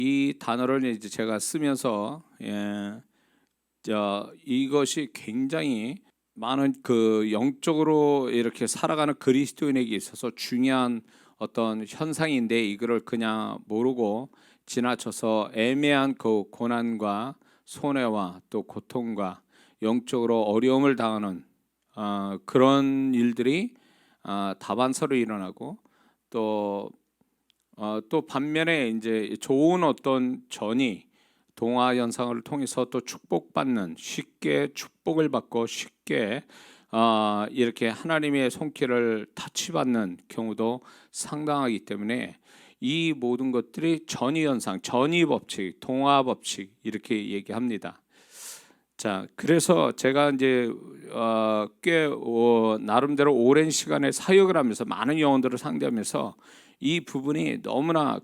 이 단어를 이제 제가 쓰면서 이것이 굉장히 많은 그 영적으로 이렇게 살아가는 그리스도인에게 있어서 중요한 어떤 현상인데, 이거를 그냥 모르고 지나쳐서 애매한 그 고난과 손해와 또 고통과 영적으로 어려움을 당하는 그런 일들이 다반사로 일어나고, 또 반면에 이제 좋은 어떤 전이 동화 현상을 통해서 또 축복받는, 쉽게 축복을 받고 쉽게 이렇게 하나님의 손길을 타치받는 경우도 상당하기 때문에, 이 모든 것들이 전이 현상, 전이 법칙, 동화 법칙 이렇게 얘기합니다. 자, 그래서 제가 이제 꽤 나름대로 오랜 시간에 사역을 하면서 많은 영혼들을 상대하면서 이 부분이 너무나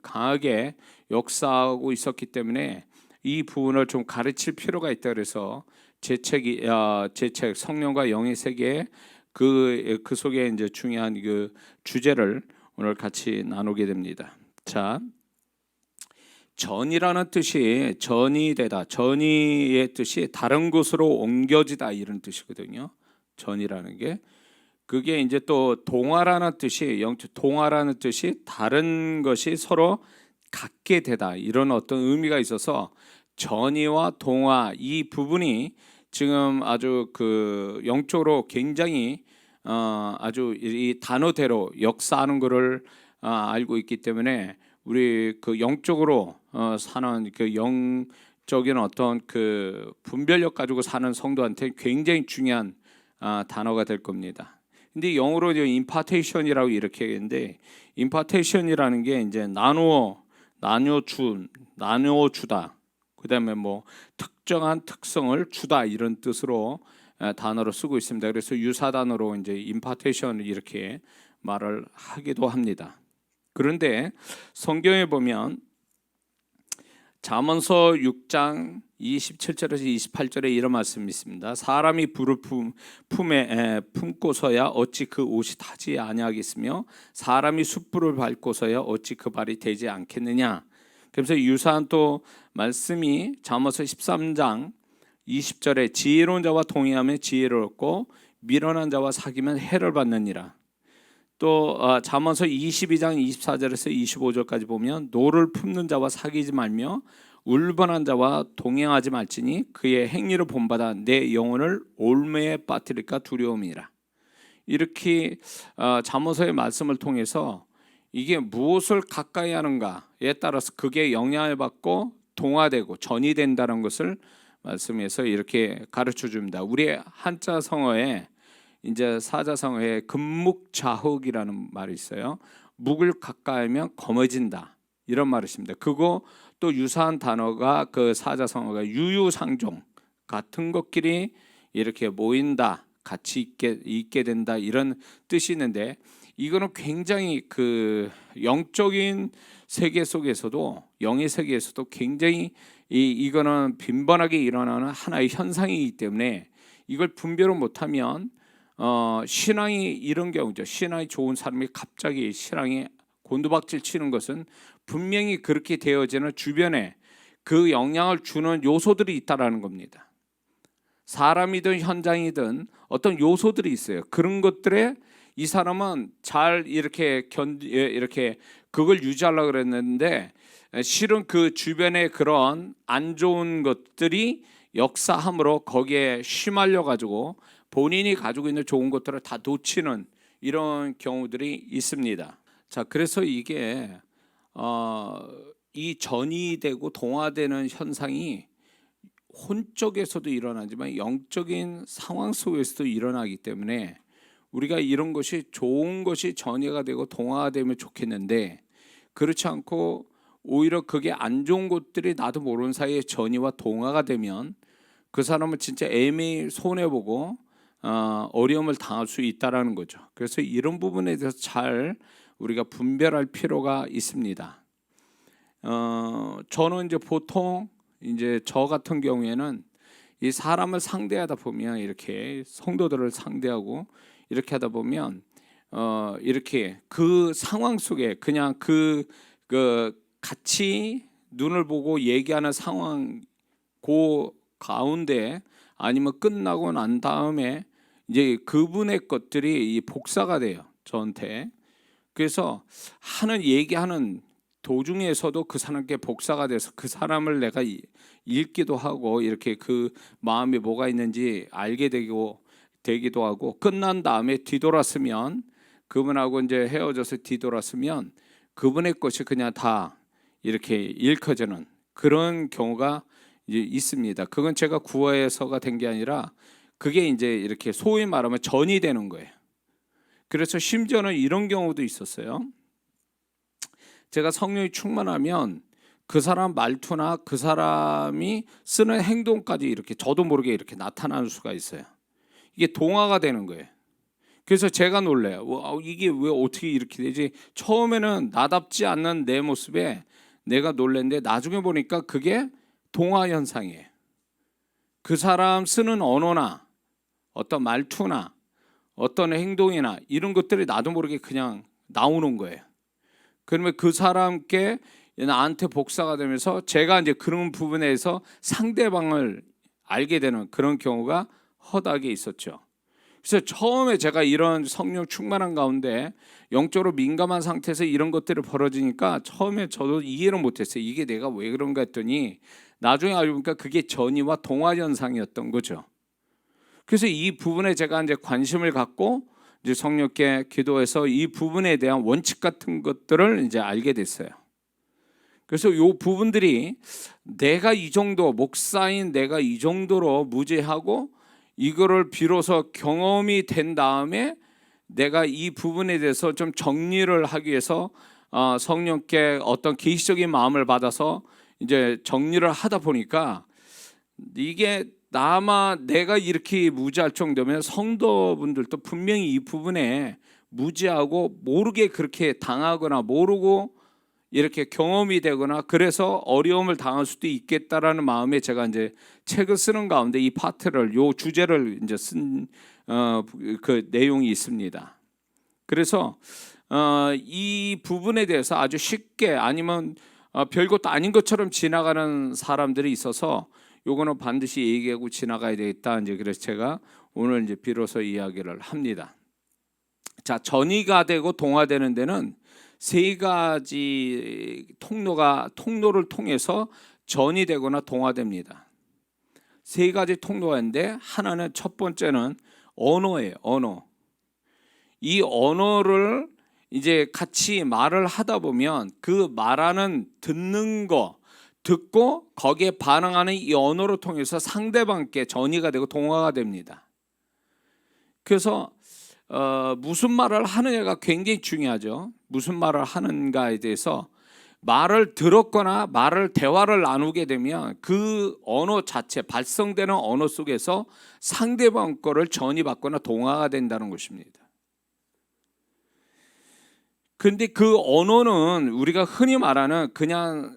강하게 역사하고 있었기 때문에 이 부분을 좀 가르칠 필요가 있다. 그래서 제 책 성령과 영의 세계, 그 속에 이제 중요한 그 주제를 오늘 같이 나누게 됩니다. 자, 전이라는 뜻이 전이 되다, 전이의 뜻이 다른 곳으로 옮겨지다 이런 뜻이거든요. 전이라는 게, 그게 이제 또 동화라는 뜻이, 동화라는 뜻이 다른 것이 서로 같게 되다 이런 어떤 의미가 있어서, 전이와 동화 이 부분이 지금 아주 영적으로 굉장히 아주 이 단어대로 역사하는 것을 알고 있기 때문에, 우리 영적으로 사는 영적인 어떤 분별력 가지고 사는 성도한테 굉장히 중요한 단어가 될 겁니다. 근데 영어로 임파테이션이라고 이렇게 하는데, 임파테이션이라는 게 이제 나누어 주다. 그다음에 뭐 특정한 특성을 주다 이런 뜻으로 단어로 쓰고 있습니다. 그래서 유사 단어로 이제 임파테이션을 이렇게 말을 하기도 합니다. 그런데 성경에 보면 잠언서 6장 27절에서 28절에 이런 말씀이 있습니다. 사람이 불을 품에 품고서야 어찌 그 옷이 타지 아니하겠으며, 사람이 숯불을 밟고서야 어찌 그 발이 되지 않겠느냐. 그래서 유사한 또 말씀이 잠언서 13장 20절에 지혜로운 자와 동의하면 지혜를 얻고 미련한 자와 사귀면 해를 받느니라. 또 잠언서 22장 24절에서 25절까지 보면 노를 품는 자와 사귀지 말며 울번한 자와 동행하지 말지니 그의 행위를 본받아 내 영혼을 올매에 빠뜨릴까 두려움이라. 이렇게 잠언서의 말씀을 통해서 이게 무엇을 가까이 하는가에 따라서 그게 영향을 받고 동화되고 전이 된다는 것을 말씀에서 이렇게 가르쳐 줍니다. 우리의 한자 성어에 이제 사자성어에 금묵자흑이라는 말이 있어요. 묵을 가까이 하면 검어진다 이런 말이 있습니다. 그거 또 유사한 단어가 사자성어가 유유상종, 같은 것끼리 이렇게 모인다, 같이 있게 된다 이런 뜻이 있는데, 이거는 굉장히 영적인 세계 속에서도, 영의 세계에서도 굉장히 이거는 빈번하게 일어나는 하나의 현상이기 때문에 이걸 분별을 못하면 신앙이 이런 경우죠. 신앙이 좋은 사람이 갑자기 신앙이 곤두박질 치는 것은 분명히 그렇게 되어지는 주변에 그 영향을 주는 요소들이 있다라는 겁니다. 사람이든 현장이든 어떤 요소들이 있어요. 그런 것들에 이 사람은 잘 이렇게 그걸 유지하려고 그랬는데, 실은 그 주변에 그런 안 좋은 것들이 역사함으로 거기에 휘말려 가지고 본인이 가지고 있는 좋은 것들을 다 놓치는 이런 경우들이 있습니다. 자, 그래서 이게 이 전이 되고 동화되는 현상이 혼적에서도 일어나지만 영적인 상황 속에서도 일어나기 때문에, 우리가 이런 것이 좋은 것이 전이가 되고 동화가 되면 좋겠는데, 그렇지 않고 오히려 그게 안 좋은 것들이 나도 모르는 사이에 전이와 동화가 되면 그 사람은 진짜 애매히 손해보고 어려움을 당할 수 있다라는 거죠. 그래서 이런 부분에 대해서 잘 우리가 분별할 필요가 있습니다. 저는 이제 보통 이제 저 같은 경우에는 이 사람을 상대하다 보면, 이렇게 성도들을 상대하고 이렇게 하다 보면 이렇게 그 상황 속에 그냥 같이 눈을 보고 얘기하는 상황 그 가운데 아니면 끝나고 난 다음에 이제 그분의 것들이 이 복사가 돼요, 저한테. 그래서 얘기하는 도중에서도 그 사람께 복사가 돼서 그 사람을 내가 읽기도 하고 이렇게 그 마음에 뭐가 있는지 알게 되기도 하고, 끝난 다음에 뒤돌았으면, 그분하고 이제 헤어져서 뒤돌았으면 그분의 것이 그냥 다 이렇게 읽혀지는 그런 경우가 이제 있습니다. 그건 제가 구해서가 된 게 아니라 그게 이제 이렇게 소위 말하면 전이 되는 거예요. 그래서 심지어는 이런 경우도 있었어요. 제가 성령이 충만하면 그 사람 말투나 그 사람이 쓰는 행동까지 이렇게 저도 모르게 이렇게 나타나는 수가 있어요. 이게 동화가 되는 거예요. 그래서 제가 놀래요. 이게 왜 어떻게 이렇게 되지? 처음에는 나답지 않는 내 모습에 내가 놀랬는데 나중에 보니까 그게 동화 현상이에요. 그 사람 쓰는 언어나 어떤 말투나 어떤 행동이나 이런 것들이 나도 모르게 그냥 나오는 거예요. 그러면 그 사람께 나한테 복사가 되면서 제가 이제 그런 부분에서 상대방을 알게 되는 그런 경우가 허다하게 있었죠. 그래서 처음에 제가 이런 성령 충만한 가운데 영적으로 민감한 상태에서 이런 것들이 벌어지니까 처음에 저도 이해를 못했어요. 이게 내가 왜 그런가 했더니 나중에 알고 보니까 그게 전이와 동화 현상이었던 거죠. 그래서 이 부분에 제가 이제 관심을 갖고 이제 성령께 기도해서 이 부분에 대한 원칙 같은 것들을 이제 알게 됐어요. 그래서 이 부분들이 내가 이 정도, 목사인 내가 이 정도로 무죄하고 이거를 비로소 경험이 된 다음에 내가 이 부분에 대해서 좀 정리를 하기 위해서 성령께 어떤 계시적인 마음을 받아서 이제 정리를 하다 보니까 이게 내가 이렇게 무지할 정도면 성도분들도 분명히 이 부분에 무지하고 모르게 그렇게 당하거나 모르고 이렇게 경험이 되거나 그래서 어려움을 당할 수도 있겠다라는 마음에 제가 이제 책을 쓰는 가운데 이 파트를, 요 주제를 이제 쓴 그 내용이 있습니다. 그래서 이 부분에 대해서 아주 쉽게 아니면 별것도 아닌 것처럼 지나가는 사람들이 있어서 요거는 반드시 얘기하고 지나가야 되겠다. 이제 그래서 제가 오늘 이제 비로소 이야기를 합니다. 자, 전이가 되고 동화되는 데는 세 가지 통로를 통해서 전이 되거나 동화됩니다. 세 가지 통로가 있는데 하나는 첫 번째는 언어예요. 언어. 이 언어를 이제 같이 말을 하다 보면 그 말하는 듣는 거 듣고 거기에 반응하는 이 언어를 통해서 상대방께 전이가 되고 동화가 됩니다. 그래서 무슨 말을 하느냐가 굉장히 중요하죠. 무슨 말을 하는가에 대해서 말을 들었거나 대화를 나누게 되면 그 언어 자체, 발성되는 언어 속에서 상대방 거를 전이받거나 동화가 된다는 것입니다. 그런데 그 언어는 우리가 흔히 말하는 그냥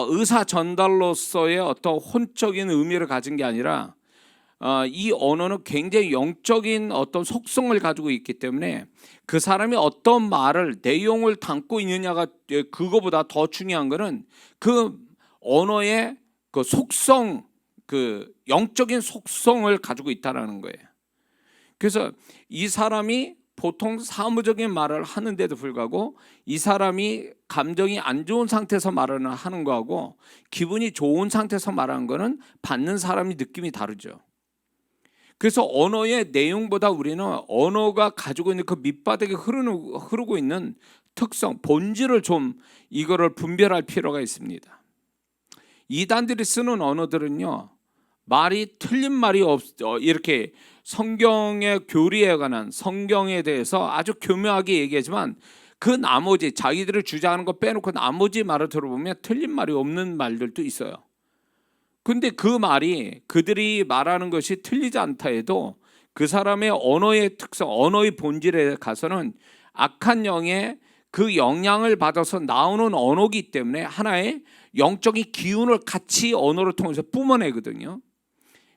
의사 전달로서의 어떤 혼적인 의미를 가진 게 아니라 이 언어는 굉장히 영적인 어떤 속성을 가지고 있기 때문에 그 사람이 어떤 말을 내용을 담고 있느냐가 그거보다 더 중요한 거는 그 언어의 그 속성, 그 영적인 속성을 가지고 있다라는 거예요. 그래서 이 사람이 보통 사무적인 말을 하는데도 불구하고 이 사람이 감정이 안 좋은 상태에서 말을 하는 거하고 기분이 좋은 상태에서 말하는 거는 받는 사람이 느낌이 다르죠. 그래서 언어의 내용보다 우리는 언어가 가지고 있는 그 밑바닥에 흐르고 있는 특성, 본질을 좀 이거를 분별할 필요가 있습니다. 이단들이 쓰는 언어들은요, 말이 틀린 말이 이렇게 성경의 교리에 관한 성경에 대해서 아주 교묘하게 얘기하지만 그 나머지 자기들이 주장하는 거 빼놓고 나머지 말을 들어보면 틀린 말이 없는 말들도 있어요. 근데 그 말이 그들이 말하는 것이 틀리지 않다 해도 그 사람의 언어의 특성, 언어의 본질에 가서는 악한 영의 그 영향을 받아서 나오는 언어이기 때문에 하나의 영적인 기운을 같이 언어를 통해서 뿜어내거든요.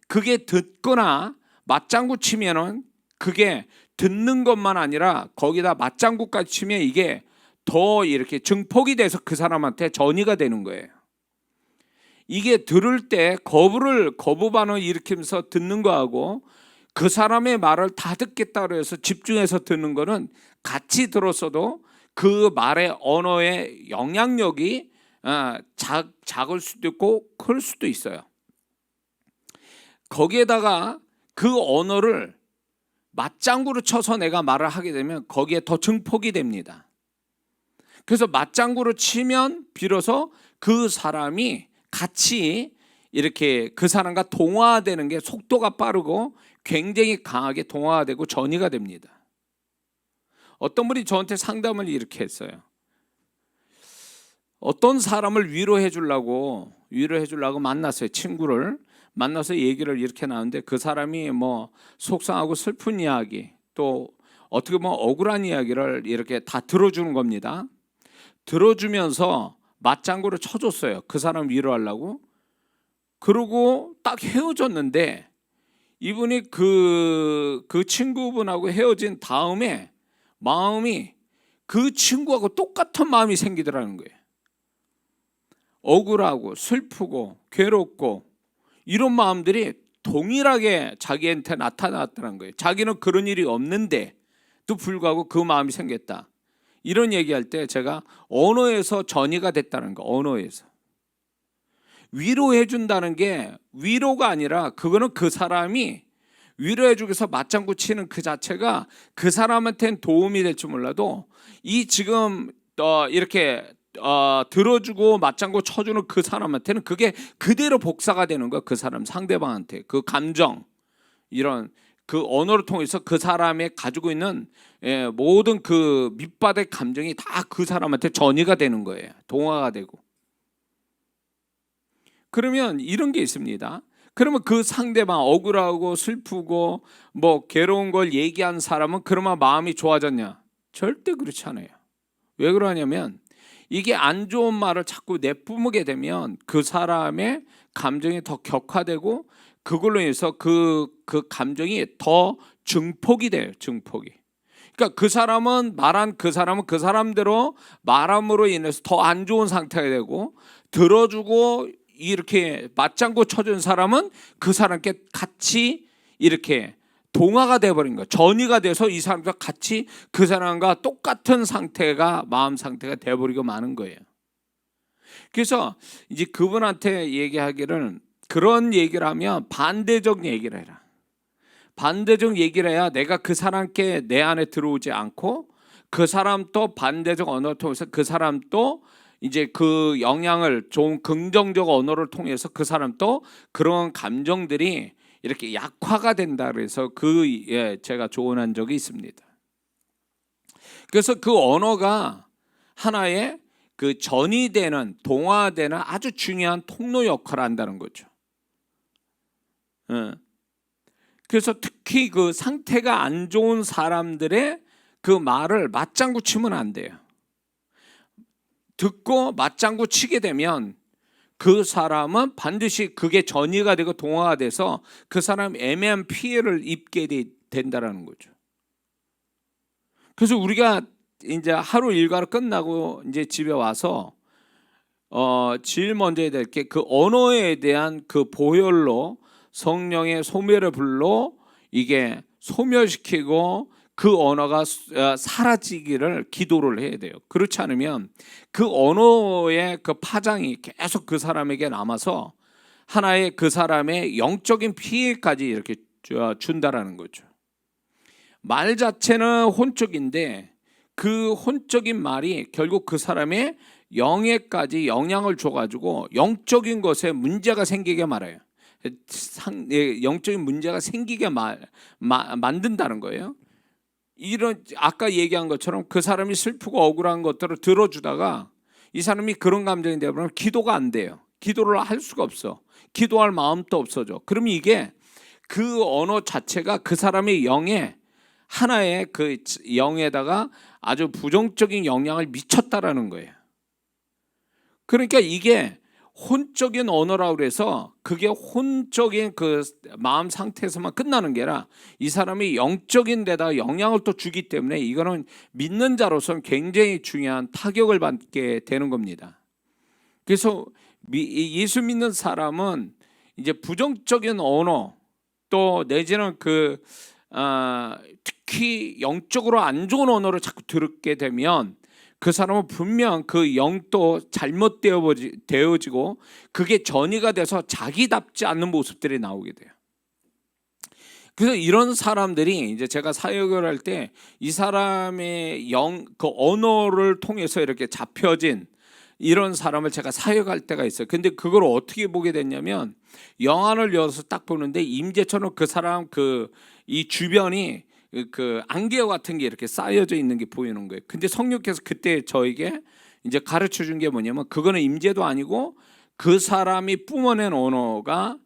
그게 듣거나 맞장구 치면은 그게 듣는 것만 아니라 거기다 맞장구까지 치면 이게 더 이렇게 증폭이 돼서 그 사람한테 전이가 되는 거예요. 이게 들을 때 거부 반응을 일으키면서 듣는 거하고 그 사람의 말을 다 듣겠다고 해서 집중해서 듣는 거는 같이 들었어도 그 말의 언어의 영향력이 작을 수도 있고 클 수도 있어요. 거기에다가 그 언어를 맞장구로 쳐서 내가 말을 하게 되면 거기에 더 증폭이 됩니다. 그래서 맞장구로 치면 비로소 그 사람이 같이 이렇게 그 사람과 동화되는 게 속도가 빠르고 굉장히 강하게 동화되고 전이가 됩니다. 어떤 분이 저한테 상담을 이렇게 했어요. 어떤 사람을 위로해 주려고 만났어요. 친구를 만나서 얘기를 이렇게 나누는데 그 사람이 뭐 속상하고 슬픈 이야기, 또 어떻게 보면 억울한 이야기를 이렇게 다 들어주는 겁니다. 들어주면서 맞장구를 쳐줬어요. 그 사람 위로하려고. 그러고 딱 헤어졌는데 이분이 그 친구분하고 헤어진 다음에 마음이 그 친구하고 똑같은 마음이 생기더라는 거예요. 억울하고 슬프고 괴롭고 이런 마음들이 동일하게 자기한테 나타났다는 거예요. 자기는 그런 일이 없는데도 불구하고 그 마음이 생겼다. 이런 얘기할 때 제가 언어에서 전이가 됐다는 거. 언어에서 위로해 준다는 게 위로가 아니라 그거는 그 사람이 위로해 주기 위해서 맞장구 치는 그 자체가 그 사람한테는 도움이 될지 몰라도 이 지금 이렇게 들어주고 맞장구 쳐주는 그 사람한테는 그게 그대로 복사가 되는 거야. 그 사람 상대방한테 그 감정, 이런 그 언어를 통해서 그 사람의 가지고 있는 모든 그 밑바닥 감정이 다 그 사람한테 전이가 되는 거예요. 동화가 되고. 그러면 이런 게 있습니다. 그러면 그 상대방 억울하고 슬프고 뭐 괴로운 걸 얘기한 사람은 그러면 마음이 좋아졌냐? 절대 그렇지 않아요. 왜 그러냐면 이게 안 좋은 말을 자꾸 내뿜게 되면 그 사람의 감정이 더 격화되고 그걸로 인해서 그 감정이 더 증폭이 돼요. 증폭이. 그러니까 그 사람은 그 사람대로 말함으로 인해서 더 안 좋은 상태가 되고, 들어주고 이렇게 맞장구 쳐준 사람은 그 사람께 같이 이렇게 동화가 돼버린 거예요. 전이가 돼서 이 사람과 같이 그 사람과 똑같은 상태가, 마음 상태가 돼버리고 마는 거예요. 그래서 이제 그분한테 얘기하기를, 그런 얘기를 하면 반대적 얘기를 해라. 반대적 얘기를 해야 내가 그 사람께 내 안에 들어오지 않고 그 사람 또 반대적 언어를 통해서 그 사람 또 이제 그 영향을 좀 긍정적 언어를 통해서 그 사람 또 그런 감정들이 이렇게 약화가 된다 그래서 제가 조언한 적이 있습니다. 그래서 그 언어가 하나의 그 전이되는, 동화되는 아주 중요한 통로 역할을 한다는 거죠. 그래서 특히 그 상태가 안 좋은 사람들의 그 말을 맞장구 치면 안 돼요. 듣고 맞장구 치게 되면 그 사람은 반드시 그게 전이가 되고 동화가 돼서 그 사람 애매한 피해를 입게 된다라는 거죠. 그래서 우리가 이제 하루 일과를 끝나고 이제 집에 와서 제일 먼저 해야 될 게 그 언어에 대한 그 보혈로, 성령의 소멸의 불로 이게 소멸시키고 그 언어가 사라지기를 기도를 해야 돼요. 그렇지 않으면 그 언어의 그 파장이 계속 그 사람에게 남아서 하나의 그 사람의 영적인 피해까지 이렇게 준다라는 거죠. 말 자체는 혼적인데 그 혼적인 말이 결국 그 사람의 영에까지 영향을 줘가지고 영적인 것에 문제가 생기게 말아요. 영적인 문제가 생기게 만든다는 거예요. 이런 아까 얘기한 것처럼 그 사람이 슬프고 억울한 것들을 들어주다가 이 사람이 그런 감정이 되면 기도가 안 돼요. 기도를 할 수가 없어. 기도할 마음도 없어져. 그러면 이게 그 언어 자체가 그 사람의 영에, 하나의 그 영에다가 아주 부정적인 영향을 미쳤다라는 거예요. 그러니까 이게 혼적인 언어라고 그래서 그게 혼적인 그 마음 상태에서만 끝나는 게 아니라 이 사람이 영적인 데다 영향을 또 주기 때문에 이거는 믿는 자로서는 굉장히 중요한 타격을 받게 되는 겁니다. 그래서 예수 믿는 사람은 이제 부정적인 언어 또 내지는 특히 영적으로 안 좋은 언어를 자꾸 듣게 되면 그 사람은 분명 그 영도 잘못되어지고 그게 전이가 돼서 자기답지 않는 모습들이 나오게 돼요. 그래서 이런 사람들이 이제 제가 사역을 할 때 이 사람의 그 언어를 통해서 이렇게 잡혀진 이런 사람을 제가 사역할 때가 있어요. 근데 그걸 어떻게 보게 됐냐면 영안을 열어서 딱 보는데 임재처럼 그 사람 이 주변이 그 안개와 같은 게 이렇게 쌓여져 있는 게 보이는 거예요. 근데 성령께서 그때 저에게 이제 가르쳐 준 게 뭐냐면 그거는 임재도 아니고 그 사람이 뿜어낸 언어가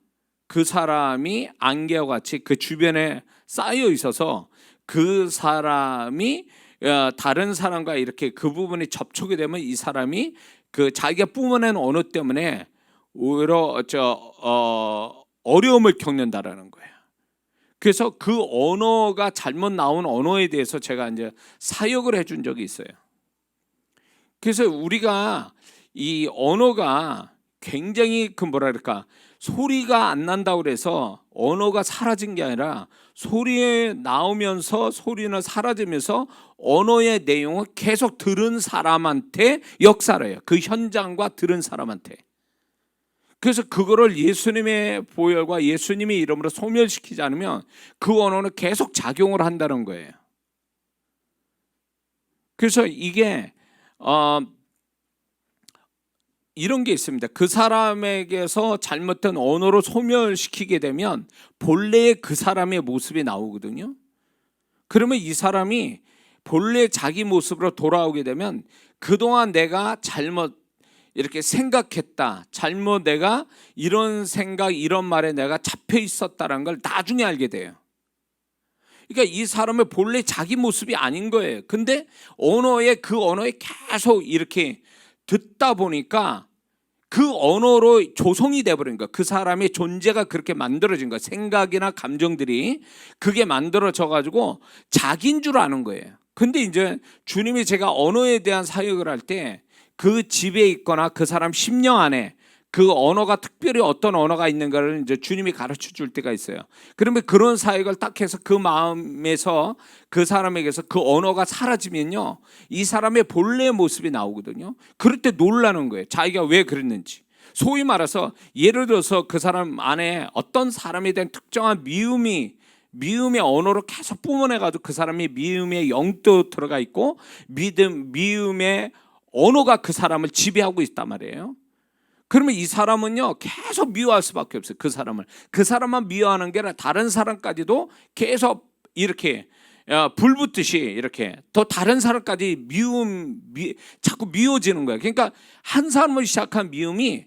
그 사람이 안개와 같이 그 주변에 쌓여 있어서 그 사람이 다른 사람과 이렇게 그 부분이 접촉이 되면 이 사람이 그 자기가 뿜어낸 언어 때문에 오히려 어려움을 겪는다라는 거예요. 그래서 그 언어가 잘못 나온 언어에 대해서 제가 이제 사역을 해준 적이 있어요. 그래서 우리가 이 언어가 굉장히 소리가 안 난다고 그래서 언어가 사라진 게 아니라 소리에 나오면서 소리는 사라지면서 언어의 내용을 계속 들은 사람한테 역사를 해요. 그 현장과 들은 사람한테. 그래서 그거를 예수님의 보혈과 예수님의 이름으로 소멸시키지 않으면 그 언어는 계속 작용을 한다는 거예요. 그래서 이게 이런 게 있습니다. 그 사람에게서 잘못된 언어로 소멸시키게 되면 본래의 그 사람의 모습이 나오거든요. 그러면 이 사람이 본래 자기 모습으로 돌아오게 되면 그동안 내가 잘못 이렇게 생각했다, 잘못 내가 이런 생각 이런 말에 내가 잡혀 있었다는 걸 나중에 알게 돼요. 그러니까 이 사람의 본래 자기 모습이 아닌 거예요. 근데 그 언어에 계속 이렇게 듣다 보니까 그 언어로 조성이 돼버린 거야. 그 사람의 존재가 그렇게 만들어진 거야. 생각이나 감정들이 그게 만들어져 가지고 자기인 줄 아는 거예요. 근데 이제 주님이 제가 언어에 대한 사역을 할 때 그 집에 있거나 그 사람 심령 안에 그 언어가 특별히 어떤 언어가 있는가를 이제 주님이 가르쳐 줄 때가 있어요. 그러면 그런 사역을 딱 해서 그 마음에서 그 사람에게서 그 언어가 사라지면요, 이 사람의 본래의 모습이 나오거든요. 그럴 때 놀라는 거예요. 자기가 왜 그랬는지. 소위 말해서 예를 들어서 그 사람 안에 어떤 사람에 대한 특정한 미움의 언어로 계속 뿜어내가지고 그 사람이 미움의 영도 들어가 있고 미움의 언어가 그 사람을 지배하고 있단 말이에요. 그러면 이 사람은요 계속 미워할 수밖에 없어요. 그 사람만 미워하는 게 아니라 다른 사람까지도 계속 이렇게 불 붙듯이 이렇게 더 다른 사람까지 자꾸 미워지는 거예요. 그러니까 한 사람을 시작한 미움이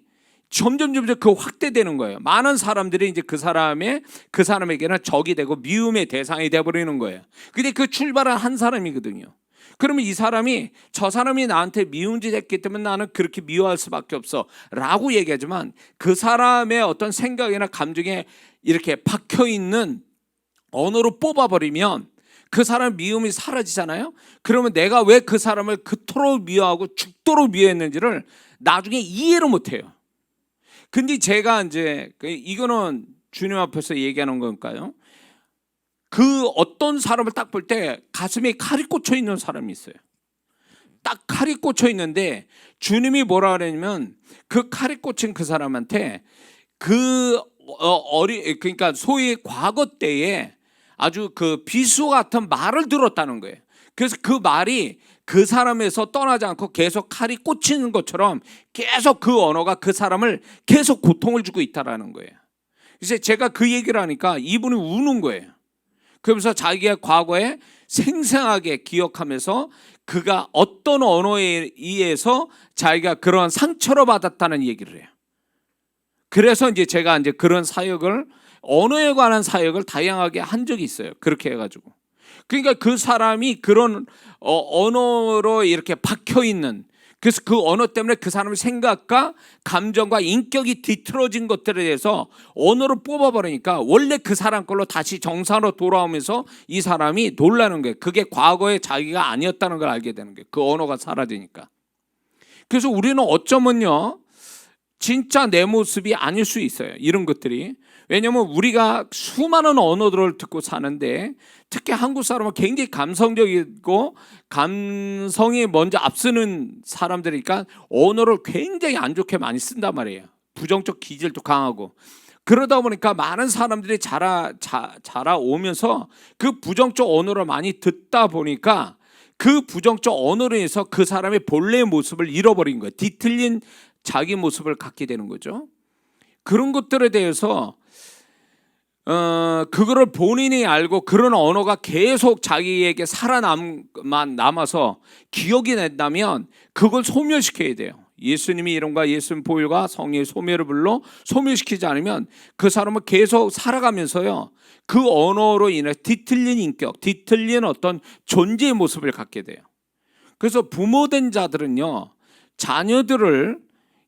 점점 그 확대되는 거예요. 많은 사람들이 이제 그 사람에게는 적이 되고 미움의 대상이 되어버리는 거예요. 근데 그 출발은 한 사람이거든요. 그러면 이 사람이 저 사람이 나한테 미운 짓 했기 때문에 나는 그렇게 미워할 수밖에 없어 라고 얘기하지만 그 사람의 어떤 생각이나 감정에 이렇게 박혀있는 언어로 뽑아버리면 그 사람 미움이 사라지잖아요. 그러면 내가 왜 그 사람을 그토록 미워하고 죽도록 미워했는지를 나중에 이해를 못해요. 근데 제가 이제 이거는 주님 앞에서 얘기하는 건가요? 그 어떤 사람을 딱 볼 때 가슴에 칼이 꽂혀 있는 사람이 있어요. 딱 칼이 꽂혀 있는데 주님이 뭐라 그러냐면 그 칼이 꽂힌 그 사람한테 그러니까 소위 과거 때에 아주 그 비수 같은 말을 들었다는 거예요. 그래서 그 말이 그 사람에서 떠나지 않고 계속 칼이 꽂히는 것처럼 계속 그 언어가 그 사람을 계속 고통을 주고 있다라는 거예요. 그래서 제가 그 얘기를 하니까 이분이 우는 거예요. 그러면서 자기가 과거에 생생하게 기억하면서 그가 어떤 언어에 의해서 자기가 그런 상처를 받았다는 얘기를 해요. 그래서 이제 제가 이제 그런 사역을 언어에 관한 사역을 다양하게 한 적이 있어요. 그렇게 해가지고. 그러니까 그 사람이 그런 언어로 이렇게 박혀 있는, 그래서 그 언어 때문에 그 사람의 생각과 감정과 인격이 뒤틀어진 것들에 대해서 언어로 뽑아버리니까 원래 그 사람 걸로 다시 정상으로 돌아오면서 이 사람이 놀라는 거예요. 그게 과거의 자기가 아니었다는 걸 알게 되는 거예요. 그 언어가 사라지니까. 그래서 우리는 어쩌면요, 진짜 내 모습이 아닐 수 있어요. 이런 것들이. 왜냐하면 우리가 수많은 언어들을 듣고 사는데 특히 한국 사람은 굉장히 감성적이고 감성이 먼저 앞서는 사람들이니까 언어를 굉장히 안 좋게 많이 쓴단 말이에요. 부정적 기질도 강하고. 그러다 보니까 많은 사람들이 자라오면서 그 부정적 언어를 많이 듣다 보니까 그 부정적 언어로 인해서 그 사람의 본래의 모습을 잃어버린 거예요. 뒤틀린 자기 모습을 갖게 되는 거죠. 그런 것들에 대해서 그거를 본인이 알고 그런 언어가 계속 자기에게 남아서 기억이 난다면 그걸 소멸시켜야 돼요. 예수님이 이름과 예수님 보혈과 성령의 소멸을 불러 소멸시키지 않으면 그 사람은 계속 살아가면서요 그 언어로 인해 뒤틀린 인격, 뒤틀린 어떤 존재의 모습을 갖게 돼요. 그래서 부모된 자들은요 자녀들을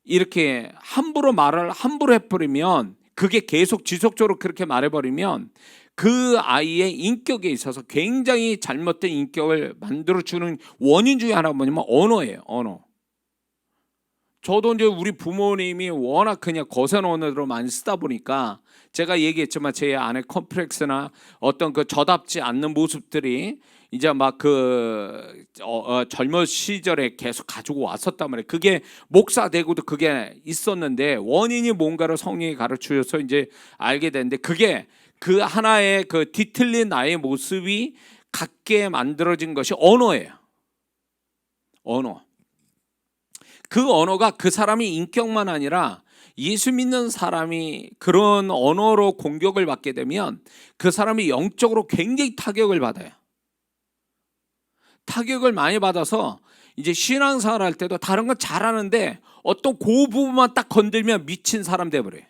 이렇게 함부로 해버리면 그게 계속 지속적으로 그렇게 말해버리면 그 아이의 인격에 있어서 굉장히 잘못된 인격을 만들어주는 원인 중에 하나가 뭐냐면 언어예요. 언어. 저도 이제 우리 부모님이 워낙 그냥 거센 언어로 많이 쓰다 보니까 제가 얘기했지만 제 안에 컴플렉스나 어떤 그 저답지 않는 모습들이 이제 막 젊은 시절에 계속 가지고 왔었단 말이에요. 그게 목사 되고도 그게 있었는데 원인이 뭔가를 성령이 가르쳐줘서 이제 알게 됐는데 그게 그 하나의 그 뒤틀린 나의 모습이 갖게 만들어진 것이 언어예요. 언어. 그 언어가 그 사람의 인격만 아니라 예수 믿는 사람이 그런 언어로 공격을 받게 되면 그 사람이 영적으로 굉장히 타격을 받아요. 타격을 많이 받아서 이제 신앙생활 할 때도 다른 건 잘하는데 어떤 그 부분만 딱 건들면 미친 사람 돼버려요.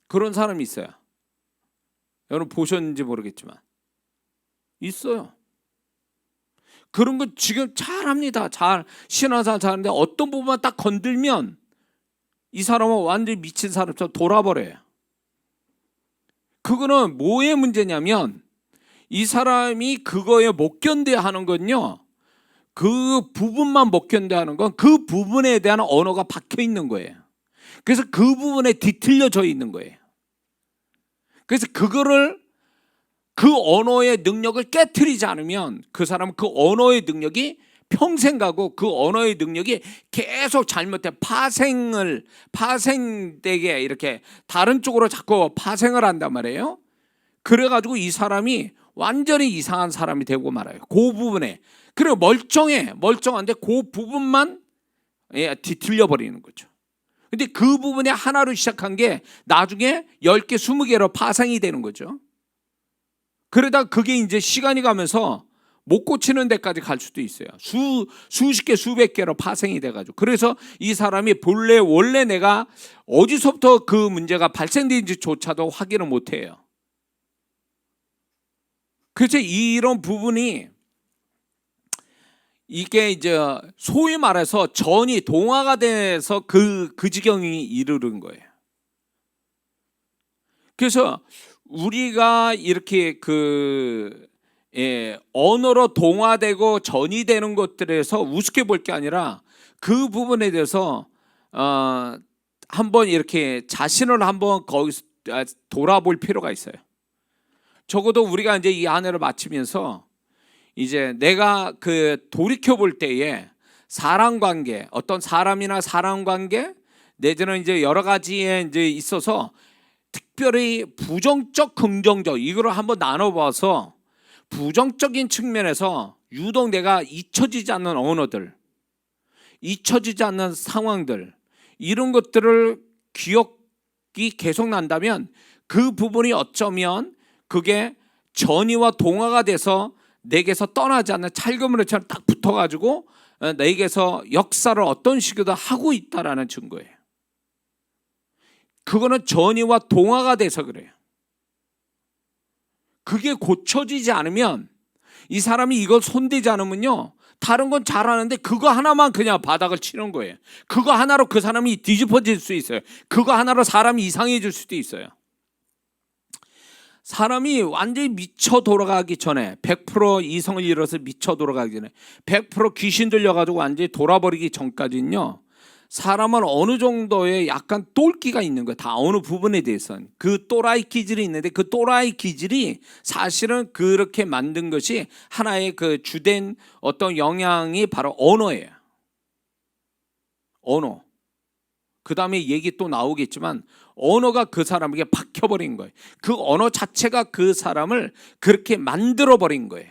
그런 사람이 있어요. 여러분 보셨는지 모르겠지만 있어요. 그런 거 지금 잘합니다. 신앙생활 잘하는데 어떤 부분만 딱 건들면 이 사람은 완전히 미친 사람처럼 돌아버려요. 그거는 뭐의 문제냐면 이 사람이 그거에 못 견뎌야 하는 건요. 그 부분만 못 견뎌야 하는 건 그 부분에 대한 언어가 박혀 있는 거예요. 그래서 그 부분에 뒤틀려져 있는 거예요. 그래서 그거를 그 언어의 능력을 깨트리지 않으면 그 사람은 그 언어의 능력이 평생 가고 그 언어의 능력이 계속 잘못된 파생되게 이렇게 다른 쪽으로 자꾸 파생을 한단 말이에요. 그래가지고 이 사람이 완전히 이상한 사람이 되고 말아요. 그 부분에. 그리고 멀쩡한데 그 부분만 뒤틀려 버리는 거죠. 근데 그 부분에 하나로 시작한 게 나중에 10개, 20개로 파생이 되는 거죠. 그러다 그게 이제 시간이 가면서 못 고치는 데까지 갈 수도 있어요. 수십 개, 수백 개로 파생이 돼가지고. 그래서 이 사람이 원래 내가 어디서부터 그 문제가 발생된지조차도 확인을 못 해요. 그래서 이런 부분이 이게 이제 소위 말해서 전이 동화가 돼서 그 지경이 이르는 거예요. 그래서 우리가 이렇게 언어로 동화되고 전이 되는 것들에서 우습게 볼 게 아니라 그 부분에 대해서 한번 이렇게 자신을 한번 거기서 돌아볼 필요가 있어요. 적어도 우리가 이제 이 한 해를 마치면서 이제 내가 돌이켜 볼 때에 사람 관계, 어떤 사람이나 사람 관계 내지는 이제 여러 가지에 이제 있어서 특별히 부정적, 긍정적 이거를 한번 나눠봐서 부정적인 측면에서 유독 내가 잊혀지지 않는 언어들, 잊혀지지 않는 상황들 이런 것들을 기억이 계속 난다면 그 부분이 어쩌면 그게 전이와 동화가 돼서 내게서 떠나지 않는 찰그물처럼 딱 붙어가지고 내게서 역사를 어떤 식으로 하고 있다라는 증거예요. 그거는 전이와 동화가 돼서 그래요. 그게 고쳐지지 않으면 이 사람이 이걸 손대지 않으면요 다른 건 잘하는데 그거 하나만 그냥 바닥을 치는 거예요. 그거 하나로 그 사람이 뒤집어질 수 있어요. 그거 하나로 사람이 이상해질 수도 있어요. 사람이 완전히 미쳐 돌아가기 전에 100% 이성을 잃어서 미쳐 돌아가기 전에 100% 귀신 들려가지고 완전히 돌아버리기 전까지는요 사람은 어느 정도의 약간 똘끼가 있는 거예요. 다 어느 부분에 대해서는. 그 또라이 기질이 있는데 그 또라이 기질이 사실은 그렇게 만든 것이 하나의 그 주된 어떤 영향이 바로 언어예요. 언어. 그 다음에 얘기 또 나오겠지만 언어가 그 사람에게 박혀버린 거예요. 그 언어 자체가 그 사람을 그렇게 만들어버린 거예요.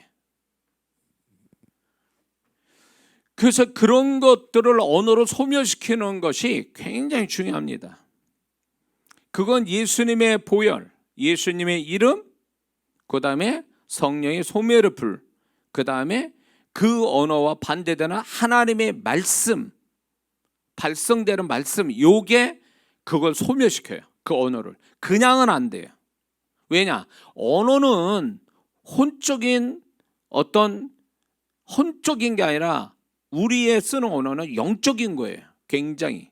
그래서 그런 것들을 언어로 소멸시키는 것이 굉장히 중요합니다. 그건 예수님의 보혈, 예수님의 이름, 그 다음에 성령의 소멸의 불, 그 다음에 그 언어와 반대되는 하나님의 말씀, 발성되는 말씀, 요게 그걸 소멸시켜요. 그 언어를. 그냥은 안 돼요. 왜냐? 언어는 혼적인 게 아니라 우리의 쓰는 언어는 영적인 거예요. 굉장히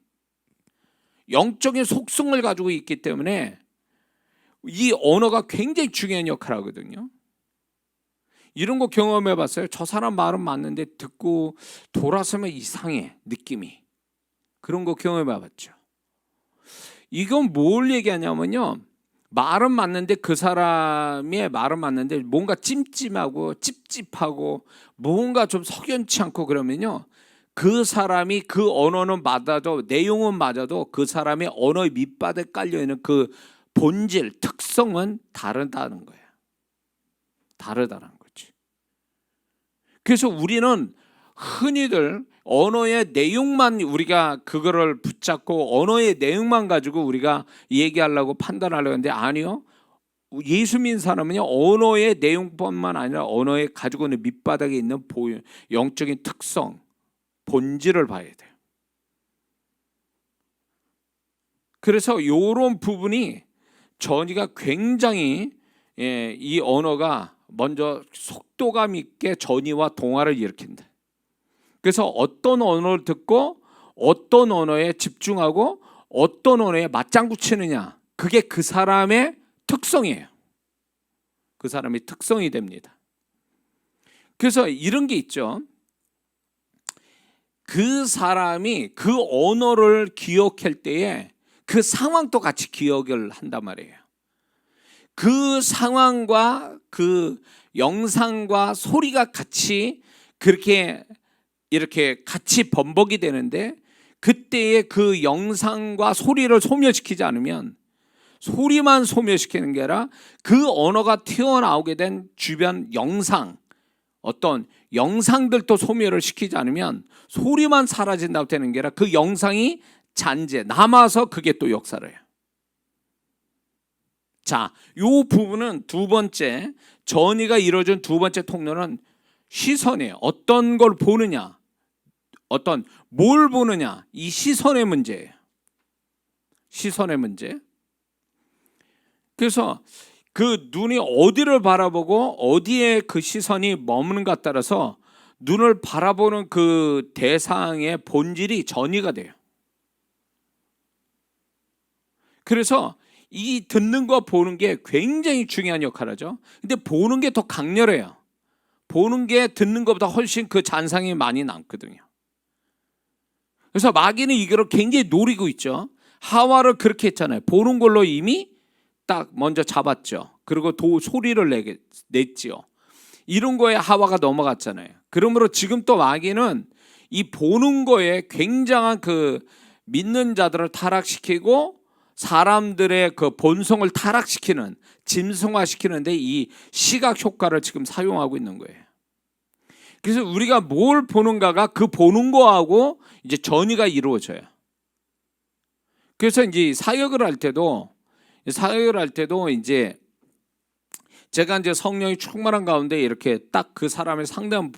영적인 속성을 가지고 있기 때문에 이 언어가 굉장히 중요한 역할을 하거든요. 이런 거 경험해 봤어요? 저 사람 말은 맞는데 듣고 돌아서면 이상해, 느낌이. 그런 거 경험해 봤죠. 이건 뭘 얘기하냐면요, 말은 맞는데 그 사람의 말은 맞는데 뭔가 찜찜하고 찝찝하고 뭔가 좀 석연치 않고 그러면요, 그 사람이 그 언어는 맞아도 내용은 맞아도 그 사람의 언어의 밑바닥에 깔려있는 그 본질, 특성은 다르다는 거예요. 다르다는 거지. 그래서 우리는 흔히들 언어의 내용만 우리가 그거를 붙잡고 언어의 내용만 가지고 우리가 얘기하려고 판단하려고 하는데 아니요. 예수 믿는 사람은요, 언어의 내용뿐만 아니라 언어에 가지고 있는 밑바닥에 있는 영적인 특성, 본질을 봐야 돼요. 그래서 이런 부분이 전이가 굉장히 이 언어가 먼저 속도감 있게 전이와 동화를 일으킨다. 그래서 어떤 언어를 듣고 어떤 언어에 집중하고 어떤 언어에 맞장구 치느냐, 그게 그 사람의 특성이에요. 그 사람의 특성이 됩니다. 그래서 이런 게 있죠. 그 사람이 그 언어를 기억할 때에 그 상황도 같이 기억을 한단 말이에요. 그 상황과 그 영상과 소리가 같이 그렇게 이렇게 같이 번복이 되는데, 그때의 그 영상과 소리를 소멸시키지 않으면, 소리만 소멸시키는 게 아니라 그 언어가 튀어나오게 된 주변 영상, 어떤 영상들도 소멸을 시키지 않으면 소리만 사라진다고 되는 게 아니라 그 영상이 잔재 남아서 그게 또 역사를 해요. 자, 이 부분은 두 번째, 전이가 이루어진 두 번째 통로는 시선이에요. 어떤 걸 보느냐, 뭘 보느냐, 이 시선의 문제예요. 시선의 문제. 그래서 그 눈이 어디를 바라보고 어디에 그 시선이 머무는가 따라서 눈을 바라보는 그 대상의 본질이 전이가 돼요. 그래서 이 듣는 거 보는 게 굉장히 중요한 역할을 하죠. 근데 보는 게 더 강렬해요. 보는 게 듣는 것보다 훨씬 그 잔상이 많이 남거든요. 그래서 마귀는 이거를 굉장히 노리고 있죠. 하와를 그렇게 했잖아요. 보는 걸로 이미 딱 먼저 잡았죠. 그리고 소리를 냈지요. 이런 거에 하와가 넘어갔잖아요. 그러므로 지금 또 마귀는 이 보는 거에 굉장한 그 믿는 자들을 타락시키고 사람들의 그 본성을 타락시키는, 짐승화시키는데 이 시각 효과를 지금 사용하고 있는 거예요. 그래서 우리가 뭘 보는가가 그 보는 거하고 이제 전이가 이루어져요. 그래서 이제 사역을 할 때도 이제 제가 이제 성령이 충만한 가운데 이렇게 딱 그 사람의 상대한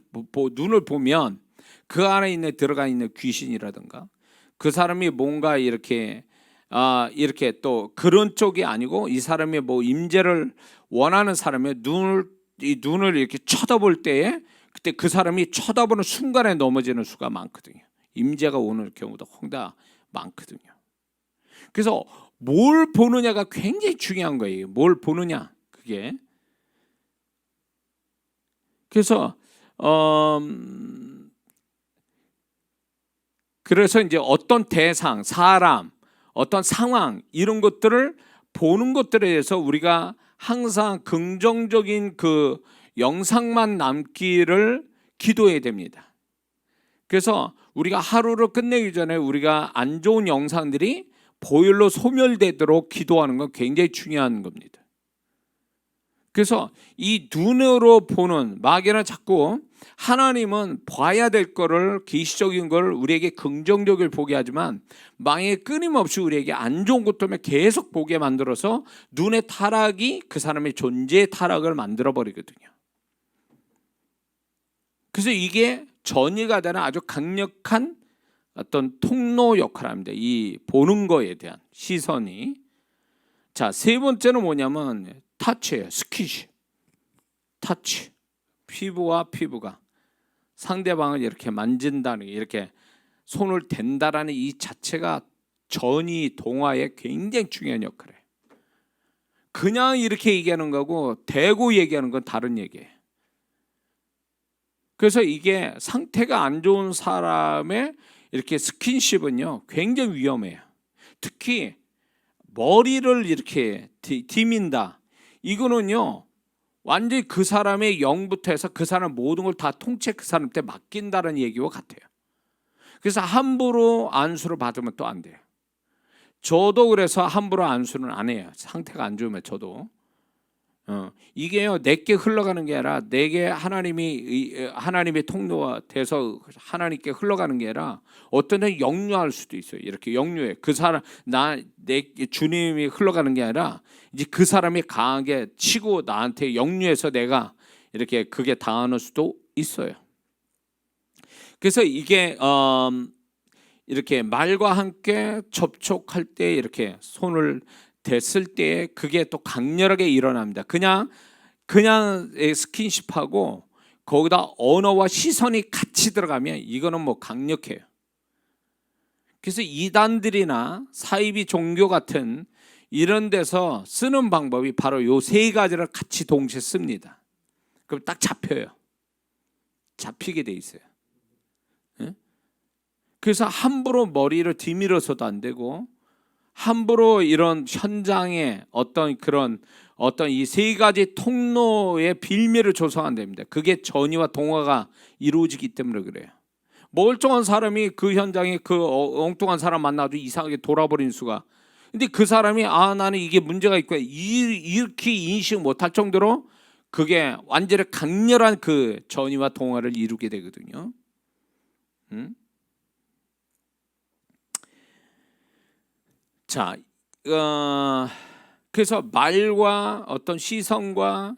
눈을 보면 그 안에 들어가 있는 귀신이라든가 그 사람이 뭔가 이렇게 또 그런 쪽이 아니고 이 사람이 뭐 임재를 원하는 사람의 눈을 이렇게 쳐다볼 때에 그때 그 사람이 쳐다보는 순간에 넘어지는 수가 많거든요. 임재가 오는 경우도 홍다 많거든요. 그래서 뭘 보느냐가 굉장히 중요한 거예요. 뭘 보느냐, 그게. 그래서 그래서 이제 어떤 대상, 사람, 어떤 상황 이런 것들을 보는 것들에 대해서 우리가 항상 긍정적인 그 영상만 남기를 기도해야 됩니다. 그래서 우리가 하루를 끝내기 전에 우리가 안 좋은 영상들이 보혈로 소멸되도록 기도하는 건 굉장히 중요한 겁니다. 그래서 이 눈으로 보는, 마귀는 자꾸 하나님은 봐야 될 거를, 계시적인 걸 우리에게 긍정적을 보게 하지만 마귀는 끊임없이 우리에게 안 좋은 것 때문에 계속 보게 만들어서 눈의 타락이 그 사람의 존재의 타락을 만들어 버리거든요. 그래서 이게 전이가 되는 아주 강력한 어떤 통로 역할을 합니다. 이 보는 거에 대한 시선이. 자, 세 번째는 뭐냐면 터치예요. 스킨십. 터치. 피부와 피부가 상대방을 이렇게 만진다는, 이렇게 손을 댄다라는 이 자체가 전이 동화에 굉장히 중요한 역할을 해요. 그냥 이렇게 얘기하는 거고 대고 얘기하는 건 다른 얘기예요. 그래서 이게 상태가 안 좋은 사람의 이렇게 스킨십은요 굉장히 위험해요. 특히 머리를 이렇게 디민다. 이거는요 완전히 그 사람의 영부터 해서 그 사람 모든 걸 다 통째 그 사람한테 맡긴다는 얘기와 같아요. 그래서 함부로 안수를 받으면 또 안 돼요. 저도 그래서 함부로 안수는 안 해요. 상태가 안 좋으면 저도. 이게요 내게 흘러가는 게 아니라 내게 하나님의 통로가 돼서 하나님께 흘러가는 게 아니라 어떤 때는 역류할 수도 있어요. 이렇게 역류해. 그 사람 내 주님이 흘러가는 게 아니라 이제 그 사람이 강하게 치고 나한테 역류해서 내가 이렇게 그게 당하는 수도 있어요. 그래서 이게 이렇게 말과 함께 접촉할 때 이렇게 손을 됐을 때 그게 또 강렬하게 일어납니다. 그냥 스킨십하고 거기다 언어와 시선이 같이 들어가면 이거는 뭐 강력해요. 그래서 이단들이나 사이비 종교 같은 이런 데서 쓰는 방법이 바로 요 세 가지를 같이 동시에 씁니다. 그럼 딱 잡혀요. 잡히게 돼 있어요. 그래서 함부로 머리를 뒤밀어서도 안 되고 함부로 이런 현장에 어떤 이 세 가지 통로의 빌미를 조성 안 됩니다. 그게 전이와 동화가 이루어지기 때문에 그래요. 멀쩡한 사람이 그 현장에 그 엉뚱한 사람 만나도 이상하게 돌아버린 수가. 근데 그 사람이 나는 이게 문제가 있고 이렇게 인식 못할 정도로 그게 완전히 강렬한 그 전이와 동화를 이루게 되거든요. 자, 그래서 말과 어떤 시선과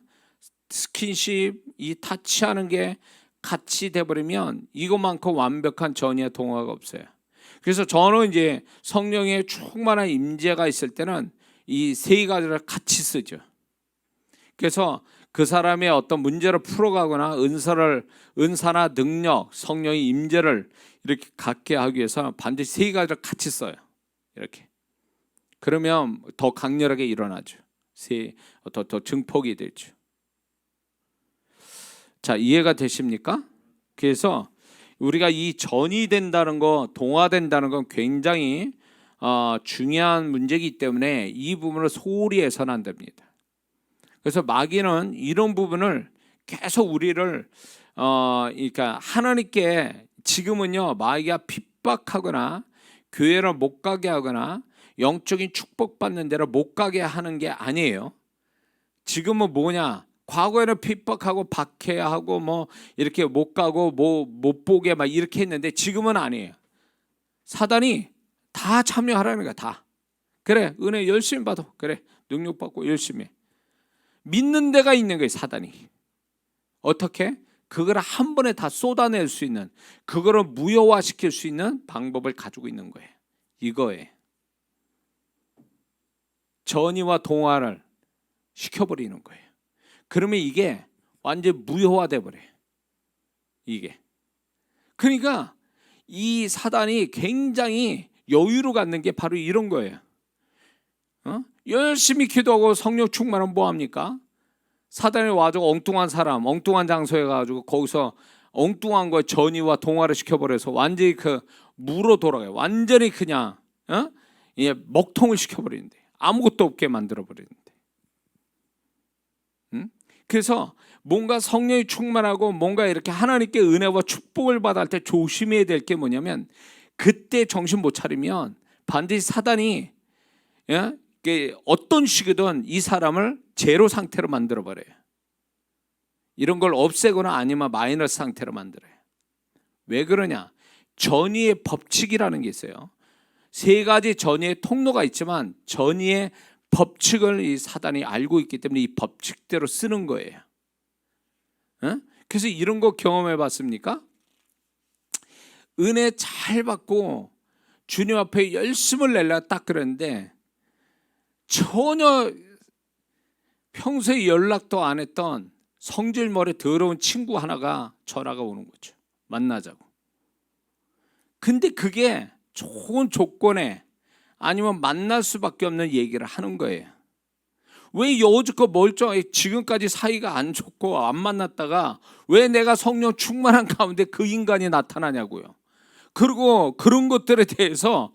스킨십, 이 타치하는 게 같이 돼버리면 이것만큼 완벽한 전이와 동화가 없어요. 그래서 저는 이제 성령의 충만한 임재가 있을 때는 이 세 가지를 같이 쓰죠. 그래서 그 사람의 어떤 문제를 풀어가거나 은사나 능력, 성령의 임재를 이렇게 갖게 하기 위해서 반드시 세 가지를 같이 써요. 이렇게. 그러면 더 강렬하게 일어나죠. 더 증폭이 되죠. 자, 이해가 되십니까? 그래서 우리가 이 전이 된다는 거, 동화된다는 건 굉장히 중요한 문제이기 때문에 이 부분을 소홀히 해서는 안 됩니다. 그래서 마귀는 이런 부분을 계속 우리를 그러니까 하나님께 지금은요 마귀가 핍박하거나 교회를 못 가게 하거나 영적인 축복받는 데를 못 가게 하는 게 아니에요. 지금은 뭐냐? 과거에는 핍박하고 박해하고 뭐 이렇게 못 가고 뭐 못 보게 막 이렇게 했는데 지금은 아니에요. 사단이 다 참여하라는 거야. 다. 그래, 은혜 열심히 받아. 그래, 능력 받고 열심히 해. 믿는 데가 있는 거예요. 사단이. 어떻게? 그걸 한 번에 다 쏟아낼 수 있는, 그거를 무효화시킬 수 있는 방법을 가지고 있는 거예요. 이거에 전이와 동화를 시켜버리는 거예요. 그러면 이게 완전 무효화돼 버려요. 이게. 그러니까 이 사단이 굉장히 여유를 갖는 게 바로 이런 거예요. 열심히 기도하고 성령 충만하면 뭐합니까? 사단이 와가지고 엉뚱한 사람, 엉뚱한 장소에 가가지고 거기서 엉뚱한 거에 전이와 동화를 시켜버려서 완전히 그 무로 돌아가요. 완전히 그냥 먹통을 시켜버리는데, 아무것도 없게 만들어버리는데. 그래서 뭔가 성령이 충만하고 뭔가 이렇게 하나님께 은혜와 축복을 받을 때 조심해야 될 게 뭐냐면, 그때 정신 못 차리면 반드시 사단이 어떤 식이든 이 사람을 제로 상태로 만들어버려요. 이런 걸 없애거나 아니면 마이너스 상태로 만들어요. 왜 그러냐? 전의의 법칙이라는 게 있어요. 세 가지 전의의 통로가 있지만 전의의 법칙을 이 사단이 알고 있기 때문에 이 법칙대로 쓰는 거예요. 그래서 이런 거 경험해 봤습니까? 은혜 잘 받고 주님 앞에 열심을 내려 딱 그랬는데, 전혀 평소에 연락도 안 했던 성질머리 더러운 친구 하나가 전화가 오는 거죠. 만나자고. 근데 그게 좋은 조건에 아니면 만날 수밖에 없는 얘기를 하는 거예요. 왜 여지껏 멀쩡하게 지금까지 사이가 안 좋고 안 만났다가 왜 내가 성령 충만한 가운데 그 인간이 나타나냐고요. 그리고 그런 것들에 대해서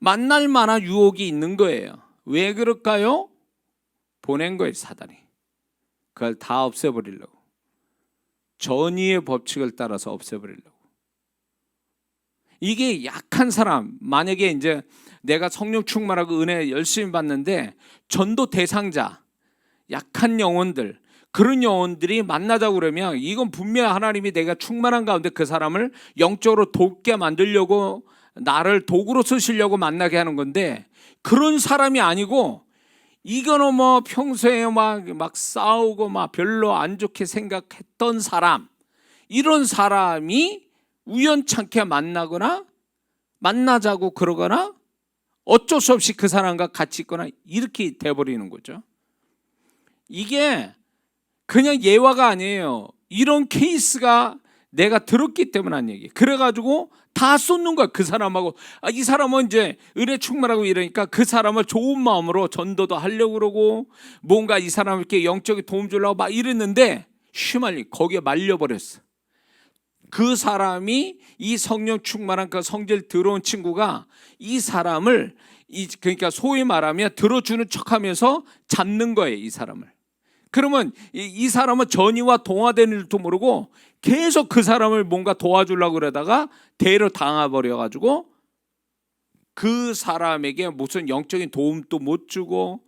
만날 만한 유혹이 있는 거예요. 왜 그럴까요? 보낸 거예요, 사단이. 그걸 다 없애버리려고. 전의의 법칙을 따라서 없애버리려고. 이게 약한 사람, 만약에 이제 내가 성령 충만하고 은혜 열심히 받는데 전도 대상자, 약한 영혼들, 그런 영혼들이 만나자고 그러면 이건 분명 하나님이 내가 충만한 가운데 그 사람을 영적으로 돕게 만들려고, 나를 도구로 쓰시려고 만나게 하는 건데, 그런 사람이 아니고 이거는 뭐 평소에 막 싸우고 막 별로 안 좋게 생각했던 사람, 이런 사람이 우연찮게 만나거나 만나자고 그러거나 어쩔 수 없이 그 사람과 같이 있거나 이렇게 돼버리는 거죠. 이게 그냥 예화가 아니에요. 이런 케이스가 내가 들었기 때문에 한 얘기. 그래가지고 다 쏟는 거야, 그 사람하고. 이 사람은 이제 은혜 충만하고 이러니까 그 사람을 좋은 마음으로 전도도 하려고 그러고 뭔가 이 사람에게 영적인 도움 주려고 막 이랬는데 거기에 말려버렸어. 그 사람이 이 성령 충만한 그 성질 더러운 친구가 이 사람을 그러니까 소위 말하면 들어주는 척하면서 잡는 거예요, 이 사람을. 그러면 이 사람은 전의와 동화되는 일도 모르고 계속 그 사람을 뭔가 도와주려고 그러다가 대로 당해버려가지고 그 사람에게 무슨 영적인 도움도 못 주고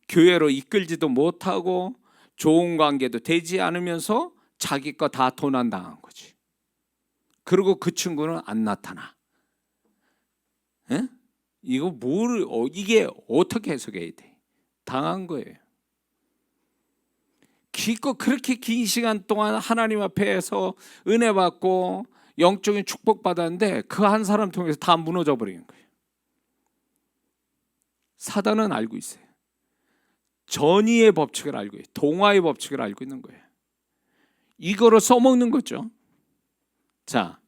교회로 이끌지도 못하고 좋은 관계도 되지 않으면서 자기 거 다 도난당한 거지. 그리고 그 친구는 안 나타나. 이거 이게 어떻게 해석해야 돼? 당한 거예요. 기껏 그렇게 긴 시간 동안 하나님 앞에서 은혜 받고 영적인 축복 받았는데 그 한 사람 통해서 다 무너져 버리는 거예요. 사단은 알고 있어요. 전의의 법칙을 알고 있어요. 동화의 법칙을 알고 있는 거예요. 이거로 써먹는 거죠. 자,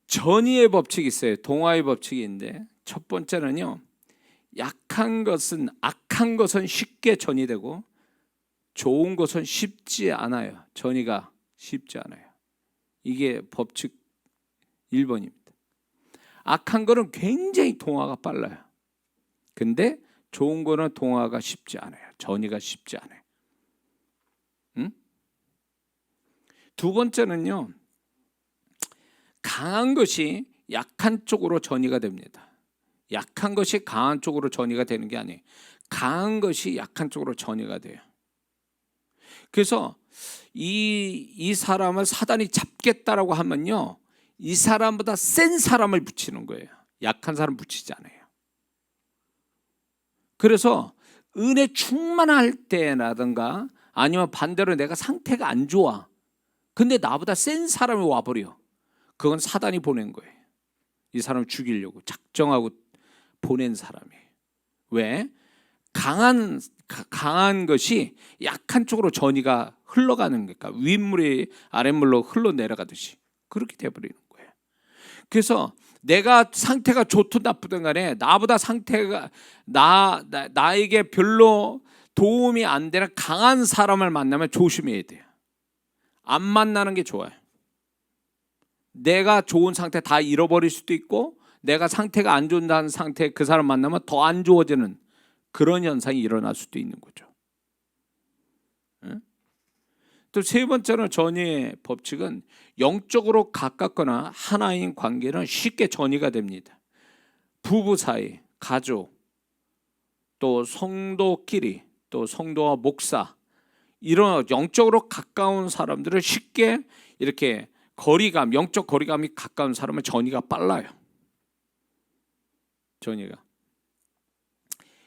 전의의 법칙이 있어요. 동화의 법칙이 있는데, 첫 번째는요, 악한 것은 쉽게 전이되고 좋은 것은 쉽지 않아요. 전이가 쉽지 않아요. 이게 법칙 1번입니다. 악한 거는 굉장히 동화가 빨라요. 근데 좋은 거는 동화가 쉽지 않아요. 전이가 쉽지 않아요. 두 번째는요, 강한 것이 약한 쪽으로 전이가 됩니다. 약한 것이 강한 쪽으로 전이가 되는 게 아니에요. 강한 것이 약한 쪽으로 전이가 돼요. 그래서 이 사람을 사단이 잡겠다라고 하면요, 이 사람보다 센 사람을 붙이는 거예요. 약한 사람 붙이지 않아요. 그래서 은혜 충만할 때라든가 아니면 반대로 내가 상태가 안 좋아, 근데 나보다 센 사람이 와버려. 그건 사단이 보낸 거예요. 이 사람을 죽이려고 작정하고 보낸 사람이에요. 왜? 강한 것이 약한 쪽으로 전이가 흘러가는 거니까, 윗물이 아랫물로 흘러내려가듯이 그렇게 돼버리는 거예요. 그래서 내가 상태가 좋든 나쁘든 간에 나보다 상태가 나에게 별로 도움이 안 되는 강한 사람을 만나면 조심해야 돼요. 안 만나는 게 좋아요. 내가 좋은 상태 다 잃어버릴 수도 있고 내가 상태가 안 좋다는 상태 그 사람 만나면 더 안 좋아지는 그런 현상이 일어날 수도 있는 거죠. 또 세 번째로 전이의 법칙은 영적으로 가깝거나 하나인 관계는 쉽게 전이가 됩니다. 부부 사이, 가족, 또 성도끼리, 또 성도와 목사 이런 영적으로 가까운 사람들을 쉽게 이렇게 거리감, 영적 거리감이 가까운 사람은 전이가 빨라요. 전이가.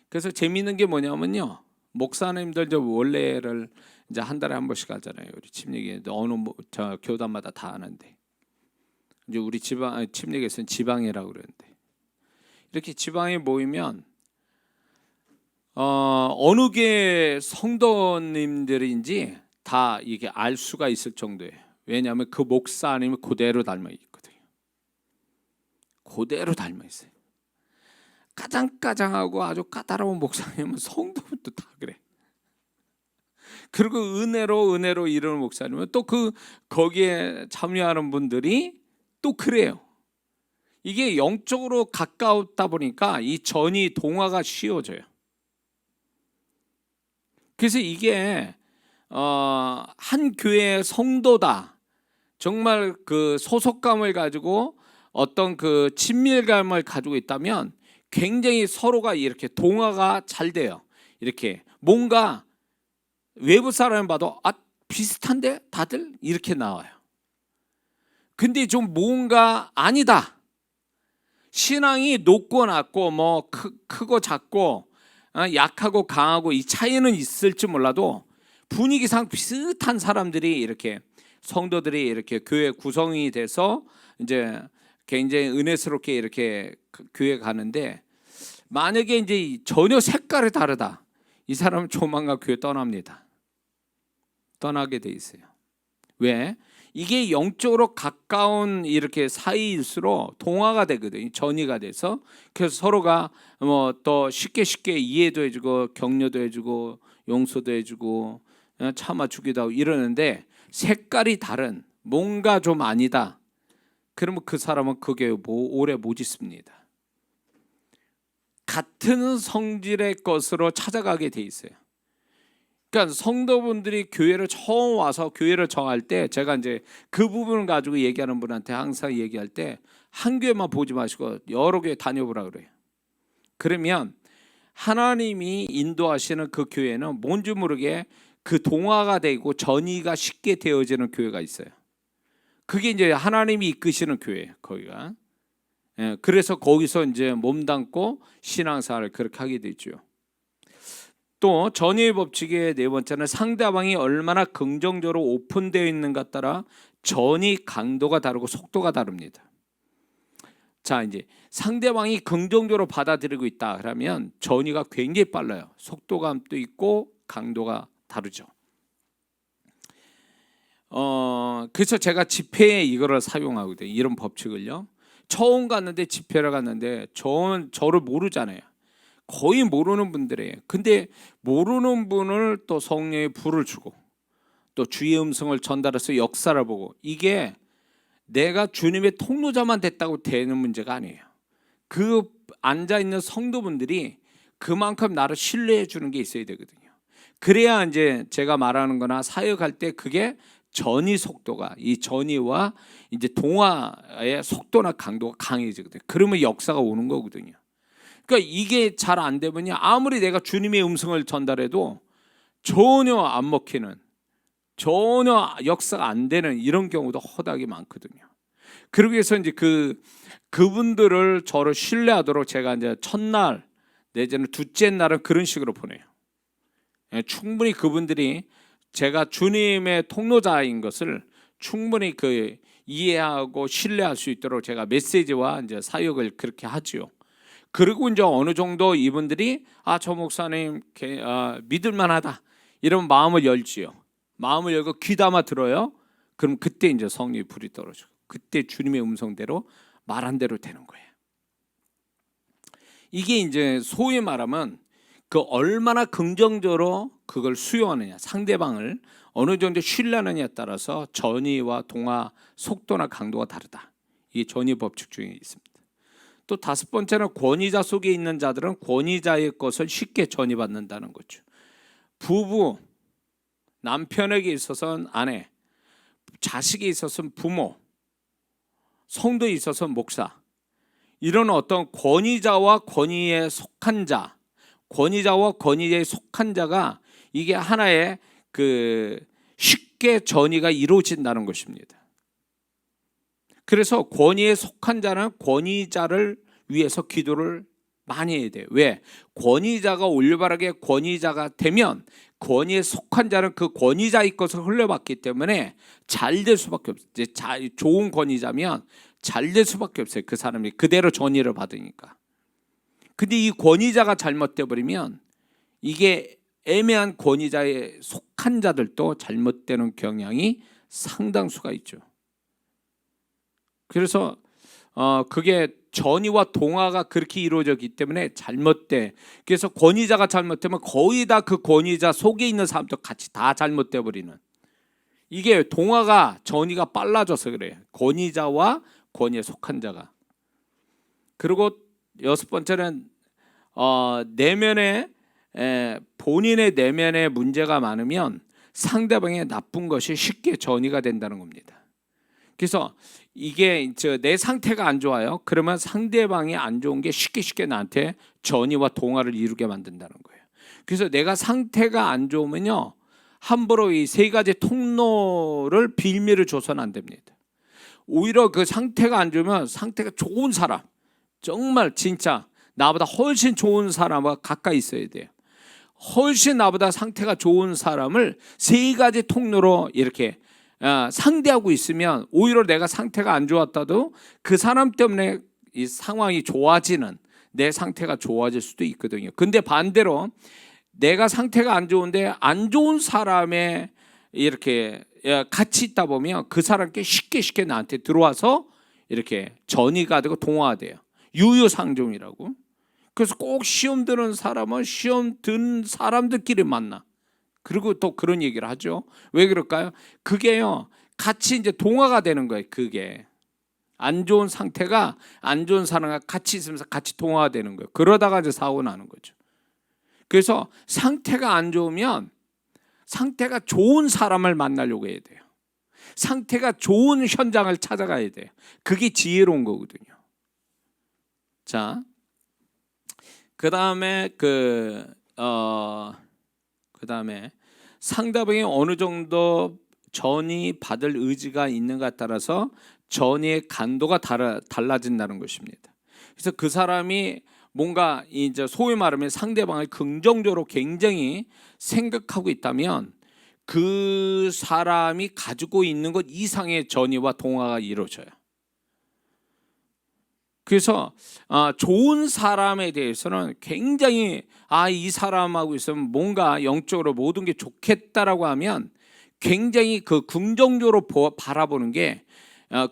그래서 재미있는 게 뭐냐면요. 목사님들 저 원래를 이제 한 달에 한 번씩 하잖아요. 우리 침례교회 어느 저 교단마다 다 하는데 이제 우리 지방 침례교회에서는 지방이라고 그러는데 이렇게 지방에 모이면 어느 게 성도님들인지 다 이게 알 수가 있을 정도예요. 왜냐하면 그 목사님이 그대로 닮아 있거든요. 그대로 닮아 있어요. 까장까장하고 아주 까다로운 목사님은 성도부터 다 그래. 그리고 은혜로 이르는 목사님은 또 거기에 참여하는 분들이 또 그래요. 이게 영적으로 가까웠다 보니까 이 전이 동화가 쉬워져요. 그래서 이게 한 교회의 성도다. 정말 그 소속감을 가지고 어떤 그 친밀감을 가지고 있다면 굉장히 서로가 이렇게 동화가 잘 돼요. 이렇게 뭔가 외부 사람을 봐도 비슷한데 다들 이렇게 나와요. 근데 좀 뭔가 아니다. 신앙이 높고 낮고 뭐 크고 작고 약하고 강하고 이 차이는 있을지 몰라도 분위기상 비슷한 사람들이 이렇게 성도들이 이렇게 교회 구성이 돼서 이제 굉장히 은혜스럽게 이렇게 교회 가는데 만약에 이제 전혀 색깔이 다르다. 이 사람은 조만간 교회 떠납니다. 떠나게 돼 있어요. 왜? 이게 영적으로 가까운 이렇게 사이일수록 동화가 되거든요. 전이가 돼서 그래서 서로가 뭐 더 쉽게 이해도 해주고 격려도 해주고 용서도 해주고 참아주기도 하고 이러는데 색깔이 다른 뭔가 좀 아니다. 그러면 그 사람은 그게 오래 못 있습니다. 같은 성질의 것으로 찾아가게 돼 있어요. 그러니까 성도분들이 교회를 처음 와서 교회를 정할 때 제가 이제 그 부분을 가지고 얘기하는 분한테 항상 얘기할 때 한 교회만 보지 마시고 여러 교회 다녀보라 그래요. 그러면 하나님이 인도하시는 그 교회는 뭔지 모르게 그 동화가 되고 전이가 쉽게 되어지는 교회가 있어요. 그게 이제 하나님이 이끄시는 교회예요. 거기가. 그래서 거기서 이제 몸담고 신앙생활을 그렇게 하게 되죠. 또 전이의 법칙의 네 번째는 상대방이 얼마나 긍정적으로 오픈되어 있는가 따라 전이 강도가 다르고 속도가 다릅니다. 자, 이제 상대방이 긍정적으로 받아들이고 있다 그러면 전이가 굉장히 빨라요. 속도감도 있고 강도가 다르죠. 그래서 제가 집회에 이거를 사용하거든요. 이런 법칙을요. 처음 갔는데 집회를 갔는데 저를 모르잖아요. 거의 모르는 분들이에요. 근데 모르는 분을 또 성령의 불을 주고 또 주의 음성을 전달해서 역사를 보고 이게 내가 주님의 통로자만 됐다고 되는 문제가 아니에요. 그 앉아있는 성도분들이 그만큼 나를 신뢰해 주는 게 있어야 되거든요. 그래야 이제 제가 말하는 거나 사역할 때 그게 전이 속도가 이 전이와 이제 동화의 속도나 강도가 강해지거든요. 그러면 역사가 오는 거거든요. 그러니까 이게 잘 안 되면요 아무리 내가 주님의 음성을 전달해도 전혀 안 먹히는 전혀 역사가 안 되는 이런 경우도 허다하게 많거든요. 그러기 위해서 이제 그분들을 저를 신뢰하도록 제가 이제 첫날 내지는 둘째 날은 그런 식으로 보내요. 충분히 그분들이 제가 주님의 통로자인 것을 충분히 이해하고 신뢰할 수 있도록 제가 메시지와 이제 사역을 그렇게 하지요. 그리고 이제 어느 정도 이분들이 저 목사님 믿을만하다 이런 마음을 열지요. 마음을 열고 귀담아 들어요. 그럼 그때 이제 성령의 불이 떨어져. 그때 주님의 음성대로 말한 대로 되는 거예요. 이게 이제 소위 말하면 그 얼마나 긍정적으로 그걸 수용하느냐, 상대방을 어느 정도 신뢰하느냐에 따라서 전이와 동화 속도나 강도가 다르다. 이게 전이 법칙 중에 있습니다. 또 다섯 번째는 권위자 속에 있는 자들은 권위자의 것을 쉽게 전이받는다는 거죠. 부부, 남편에게 있어서는 아내, 자식에 있어서는 부모, 성도에 있어서는 목사, 이런 어떤 권위자와 권위에 속한 자, 권위자와 권위에 속한 자가 이게 하나의 그 쉽게 전이가 이루어진다는 것입니다. 그래서 권위에 속한 자는 권위자를 위해서 기도를 많이 해야 돼요. 왜? 권위자가 올바르게 권위자가 되면 권위에 속한 자는 그 권위자의 것을 흘려받기 때문에 잘 될 수밖에 없어요. 좋은 권위자면 잘 될 수밖에 없어요. 그 사람이 그대로 전의를 받으니까. 근데 이 권위자가 잘못돼 버리면 이게 애매한 권위자에 속한 자들도 잘못되는 경향이 상당수가 있죠. 그래서 그게 전의와 동화가 그렇게 이루어졌기 때문에 잘못돼. 그래서 권위자가 잘못되면 거의 다 그 권위자 속에 있는 사람도 같이 다 잘못돼 버리는. 이게 동화가 전의가 빨라져서 그래요. 권위자와 권위에 속한 자가. 그리고 여섯 번째는 내면에 본인의 내면에 문제가 많으면 상대방의 나쁜 것이 쉽게 전이가 된다는 겁니다. 그래서 이게 내 상태가 안 좋아요. 그러면 상대방이 안 좋은 게 쉽게 나한테 전이와 동화를 이루게 만든다는 거예요. 그래서 내가 상태가 안 좋으면요, 함부로 이 세 가지 통로를 빌미를 줘서는 안 됩니다. 오히려 그 상태가 안 좋으면 상태가 좋은 사람, 정말 진짜 나보다 훨씬 좋은 사람과 가까이 있어야 돼요. 훨씬 나보다 상태가 좋은 사람을 세 가지 통로로 이렇게 상대하고 있으면 오히려 내가 상태가 안 좋았다도 그 사람 때문에 이 상황이 좋아지는, 내 상태가 좋아질 수도 있거든요. 근데 반대로 내가 상태가 안 좋은데 안 좋은 사람의 이렇게 같이 있다 보면 그 사람께 쉽게 나한테 들어와서 이렇게 전이가 되고 동화가 돼요. 유유상종이라고. 그래서 꼭 시험 드는 사람은 시험 든 사람들끼리 만나. 그리고 또 그런 얘기를 하죠. 왜 그럴까요? 그게요, 같이 이제 동화가 되는 거예요. 그게 안 좋은 상태가 안 좋은 사람과 같이 있으면서 같이 동화가 되는 거예요. 그러다가 이제 사고 나는 거죠. 그래서 상태가 안 좋으면 상태가 좋은 사람을 만나려고 해야 돼요. 상태가 좋은 현장을 찾아가야 돼요. 그게 지혜로운 거거든요. 자, 그다음에 그다음에 상대방이 어느 정도 전이 받을 의지가 있는가에 따라서 전이의 강도가 달라진다는 것입니다. 그래서 그 사람이 뭔가 이제 소위 말하면 상대방을 긍정적으로 굉장히 생각하고 있다면 그 사람이 가지고 있는 것 이상의 전이와 동화가 이루어져요. 그래서 좋은 사람에 대해서는 굉장히 이 사람하고 있으면 뭔가 영적으로 모든 게 좋겠다라고 하면 굉장히 그 긍정적으로 바라보는 게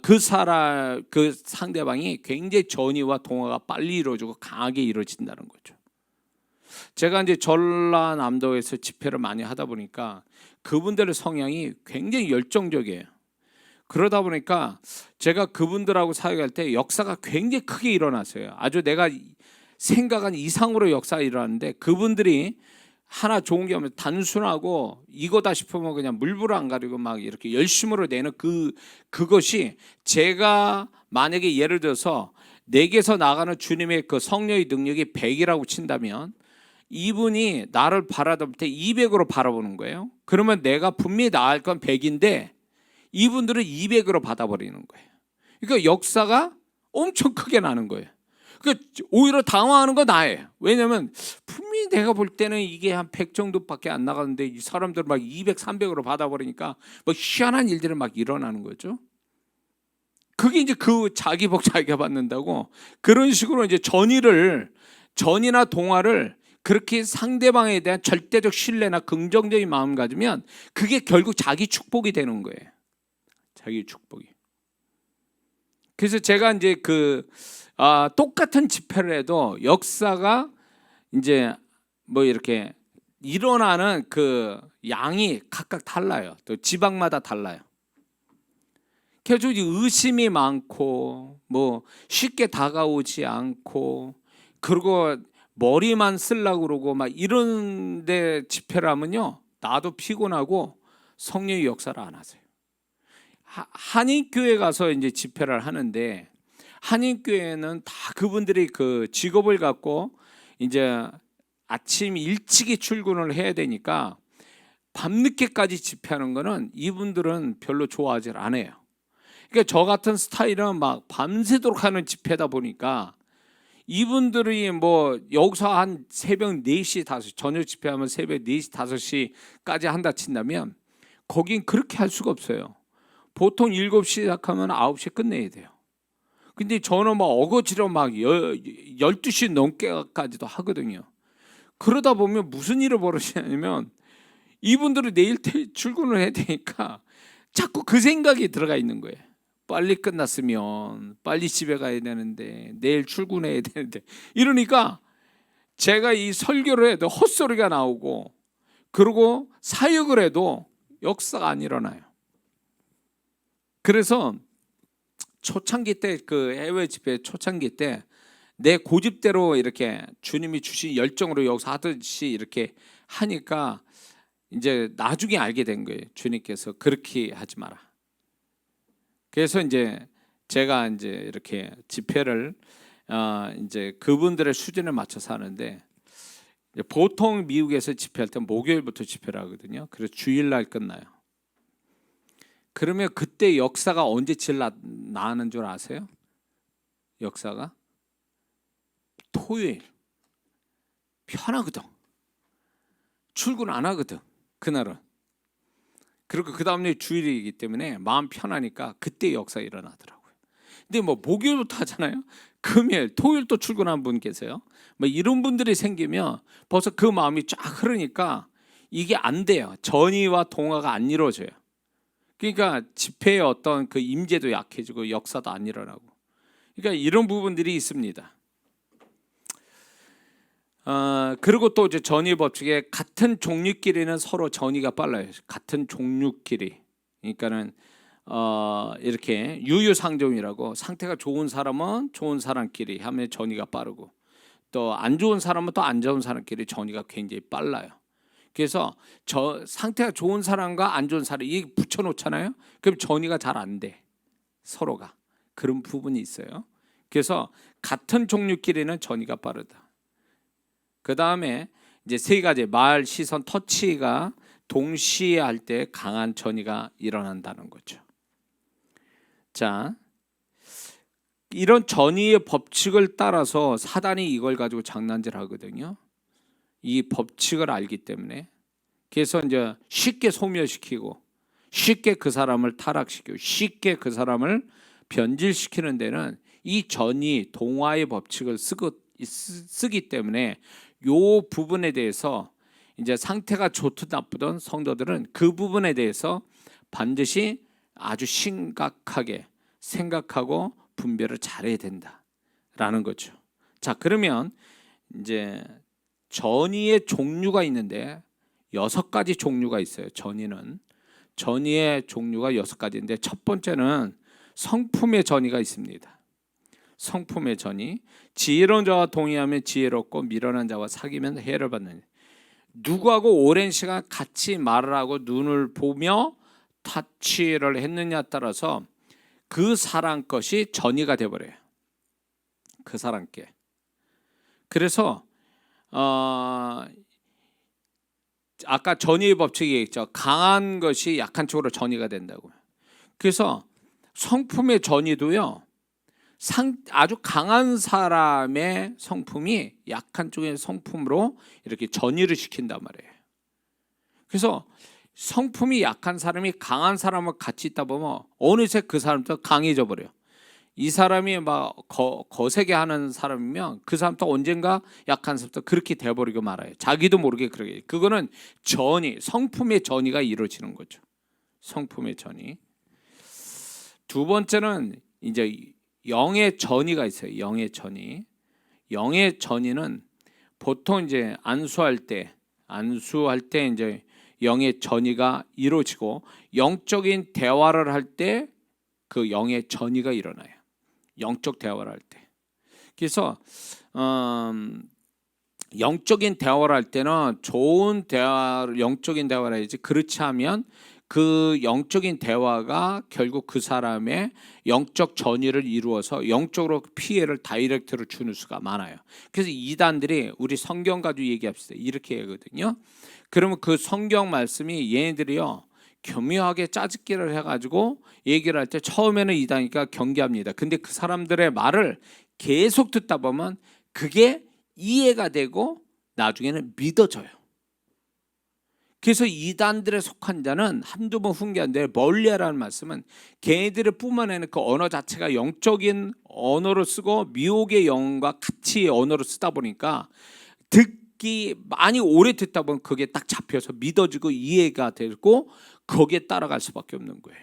그 상대방이 굉장히 전이와 동화가 빨리 이루어지고 강하게 이루어진다는 거죠. 제가 이제 전라남도에서 집회를 많이 하다 보니까 그분들의 성향이 굉장히 열정적이에요. 그러다 보니까 제가 그분들하고 사역할 때 역사가 굉장히 크게 일어났어요. 아주 내가 생각한 이상으로 역사가 일어났는데 그분들이 하나 좋은 게 하면 단순하고 이거다 싶으면 그냥 물불 안 가리고 막 이렇게 열심으로 내는 그것이 제가 만약에 예를 들어서 내게서 나가는 주님의 그 성령의 능력이 100이라고 친다면 이분이 나를 바라볼 때 200으로 바라보는 거예요. 그러면 내가 분명히 나을 건 100인데 이분들은 200으로 받아버리는 거예요. 그러니까 역사가 엄청 크게 나는 거예요. 그러니까 오히려 당황하는 건 나예요. 왜냐하면 분명히 내가 볼 때는 이게 한 100 정도밖에 안 나가는데 이 사람들 막 200, 300으로 받아버리니까 막 희한한 일들이 막 일어나는 거죠. 그게 이제 그 자기 복 자기가 받는다고 그런 식으로 이제 전이나 동화를 그렇게 상대방에 대한 절대적 신뢰나 긍정적인 마음 가지면 그게 결국 자기 축복이 되는 거예요. 자기 축복이. 그래서 제가 이제 똑같은 집회를 해도 역사가 이제 뭐 이렇게 일어나는 그 양이 각각 달라요. 또 지방마다 달라요. 그래서 의심이 많고 뭐 쉽게 다가오지 않고 그리고 머리만 쓰려고 그러고 막 이런데 집회를 하면요, 나도 피곤하고 성령의 역사를 안 하세요. 한인교회 가서 이제 집회를 하는데, 한인교회는 다 그분들이 그 직업을 갖고 이제 아침 일찍이 출근을 해야 되니까 밤늦게까지 집회하는 거는 이분들은 별로 좋아하지 않아요. 그러니까 저 같은 스타일은 막 밤새도록 하는 집회다 보니까 이분들이 뭐 여기서 한 새벽 4시, 5시, 저녁 집회하면 새벽 4시, 5시까지 한다 친다면 거긴 그렇게 할 수가 없어요. 보통 7시 시작하면 9시에 끝내야 돼요. 근데 저는 막 어거지로 막 12시 넘게까지도 하거든요. 그러다 보면 무슨 일이 벌어지냐면 이분들은 내일 출근을 해야 되니까 자꾸 그 생각이 들어가 있는 거예요. 빨리 끝났으면 빨리 집에 가야 되는데, 내일 출근해야 되는데, 이러니까 제가 이 설교를 해도 헛소리가 나오고, 그리고 사역을 해도 역사가 안 일어나요. 그래서 초창기 때, 그 해외 집회 초창기 때 내 고집대로 이렇게 주님이 주신 열정으로 여기서 하듯이 이렇게 하니까 이제 나중에 알게 된 거예요. 주님께서 그렇게 하지 마라. 그래서 이제 제가 이제 이렇게 집회를 이제 그분들의 수준에 맞춰서 하는데, 보통 미국에서 집회할 때 목요일부터 집회를 하거든요. 그래서 주일날 끝나요. 그러면 그때 역사가 언제 제일 나는 줄 아세요? 역사가 토요일. 편하거든. 출근 안 하거든, 그날은. 그리고 그 다음날 주일이기 때문에 마음 편하니까 그때 역사 일어나더라고요. 근데 뭐 목요일부터 하잖아요. 금요일, 토요일 또 출근한 분 계세요. 뭐 이런 분들이 생기면 벌써 그 마음이 쫙 흐르니까 이게 안 돼요. 전이와 동화가 안 이루어져요. 그러니까 집회의 어떤 그 임재도 약해지고 역사도 안 일어나고. 그러니까 이런 부분들이 있습니다. 그리고 또 이제 전이 법칙에 같은 종류끼리는 서로 전이가 빨라요. 같은 종류끼리. 그러니까는 이렇게 유유상종이라고, 상태가 좋은 사람은 좋은 사람끼리 하면 전이가 빠르고, 또 안 좋은 사람은 또 안 좋은 사람끼리 전이가 굉장히 빨라요. 그래서 저 상태가 좋은 사람과 안 좋은 사람 이 붙여 놓잖아요. 그럼 전이가 잘 안 돼. 서로가. 그런 부분이 있어요. 그래서 같은 종류끼리는 전이가 빠르다. 그 다음에 이제 세 가지, 말, 시선, 터치가 동시에 할 때 강한 전이가 일어난다는 거죠. 자, 이런 전이의 법칙을 따라서 사단이 이걸 가지고 장난질하거든요. 이 법칙을 알기 때문에. 그래서 이제 쉽게 소멸시키고, 쉽게 그 사람을 타락시키고, 쉽게 그 사람을 변질시키는 데는 이 전이 동화의 법칙을 쓰기 때문에 요 부분에 대해서 이제 상태가 좋든 나쁘든 성도들은 그 부분에 대해서 반드시 아주 심각하게 생각하고 분별을 잘해야 된다라는 거죠. 자, 그러면 이제 전이의 종류가 있는데 6가지 종류가 있어요. 전이의 종류가 6가지인데, 첫 번째는 성품의 전이가 있습니다. 성품의 전이. 지혜로운 자와 동의하면 지혜롭고 미련한 자와 사귀면 해를 받는. 누구하고 오랜 시간 같이 말을 하고 눈을 보며 타치를 했느냐에 따라서 그 사람 것이 전이가 되어버려요. 그 사람께. 그래서 아까 전이의 법칙이 있죠. 강한 것이 약한 쪽으로 전이가 된다고요. 그래서 성품의 전이도요, 아주 강한 사람의 성품이 약한 쪽의 성품으로 이렇게 전이를 시킨단 말이에요. 그래서 성품이 약한 사람이 강한 사람과 같이 있다 보면 어느새 그 사람도 강해져 버려요. 이 사람이 막 거세게 하는 사람이면 그 사람도 언젠가 약한 사람도 그렇게 돼버리고 말아요. 자기도 모르게 그러게. 그거는 성품의 전이가 이루어지는 거죠. 성품의 전이. 두 번째는 이제 영의 전이가 있어요. 영의 전이. 영의 전이는 보통 이제 안수할 때 이제 영의 전이가 이루어지고 영적인 대화를 할 때 그 영의 전이가 일어나요. 영적 대화를 할 때. 그래서 영적인 대화를 할 때는 좋은 영적인 대화를 해야지, 그렇지 않으면 그 영적인 대화가 결국 그 사람의 영적 전이를 이루어서 영적으로 피해를 다이렉트로 주는 수가 많아요. 그래서 이단들이 우리 성경 가지고 얘기합시다 이렇게 하거든요. 그러면 그 성경 말씀이 얘네들이요 교묘하게 짜집기를 해가지고 얘기를 할 때 처음에는 이단이니까 경계합니다. 근데 그 사람들의 말을 계속 듣다 보면 그게 이해가 되고 나중에는 믿어져요. 그래서 이단들에 속한 자는 한두 번 훈계한데, 멀리하라는 말씀은 걔네들을 뿜어내는 그 언어 자체가 영적인 언어로 쓰고 미혹의 영과 같이 언어로 쓰다 보니까 듣기 많이 오래 듣다 보면 그게 딱 잡혀서 믿어지고 이해가 되고 거기에 따라갈 수밖에 없는 거예요.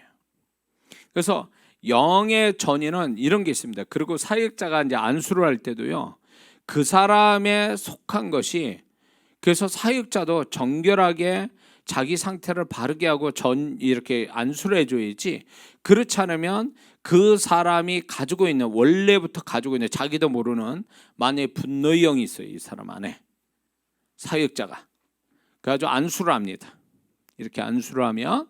그래서 영의 전이는 이런 게 있습니다. 그리고 사역자가 이제 안수를 할 때도요, 그 사람에 속한 것이, 그래서 사역자도 정결하게 자기 상태를 바르게 하고 이렇게 안수를 해줘야지, 그렇지 않으면 그 사람이 가지고 있는, 원래부터 가지고 있는 자기도 모르는 만약에 분노의 영이 있어요. 이 사람 안에 사역자가. 그래가지고 안수를 합니다. 이렇게 안수를 하면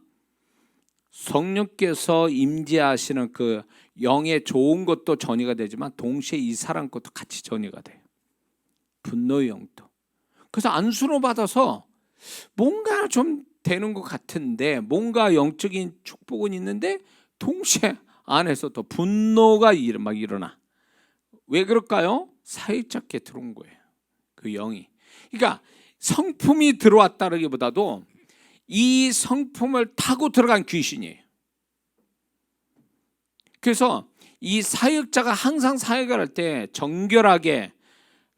성령께서 임재하시는 그 영의 좋은 것도 전이가 되지만 동시에 이 사람 것도 같이 전이가 돼요. 분노의 영도. 그래서 안수로 받아서 뭔가 좀 되는 것 같은데, 뭔가 영적인 축복은 있는데 동시에 안에서 또 분노가 막 일어나. 왜 그럴까요? 사역자께 들어온 거예요. 그 영이. 그러니까 성품이 들어왔다기보다도 이 성품을 타고 들어간 귀신이에요. 그래서 이 사역자가 항상 사역을 할 때 정결하게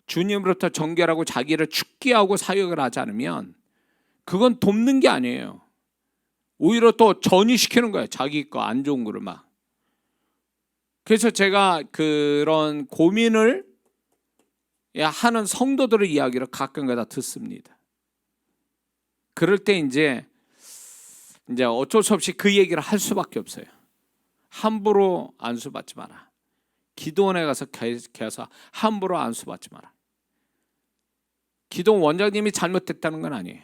주님으로부터 정결하고 자기를 죽게 하고 사역을 하지 않으면 그건 돕는 게 아니에요. 오히려 또 전이시키는 거예요. 자기 거 안 좋은 거를 막. 그래서 제가 그런 고민을 하는 성도들의 이야기를 가끔가다 듣습니다. 그럴 때 이제 어쩔 수 없이 그 얘기를 할 수밖에 없어요. 함부로 안수받지 마라. 기도원에 가서 함부로 안수받지 마라. 기도원 원장님이 잘못됐다는 건 아니에요.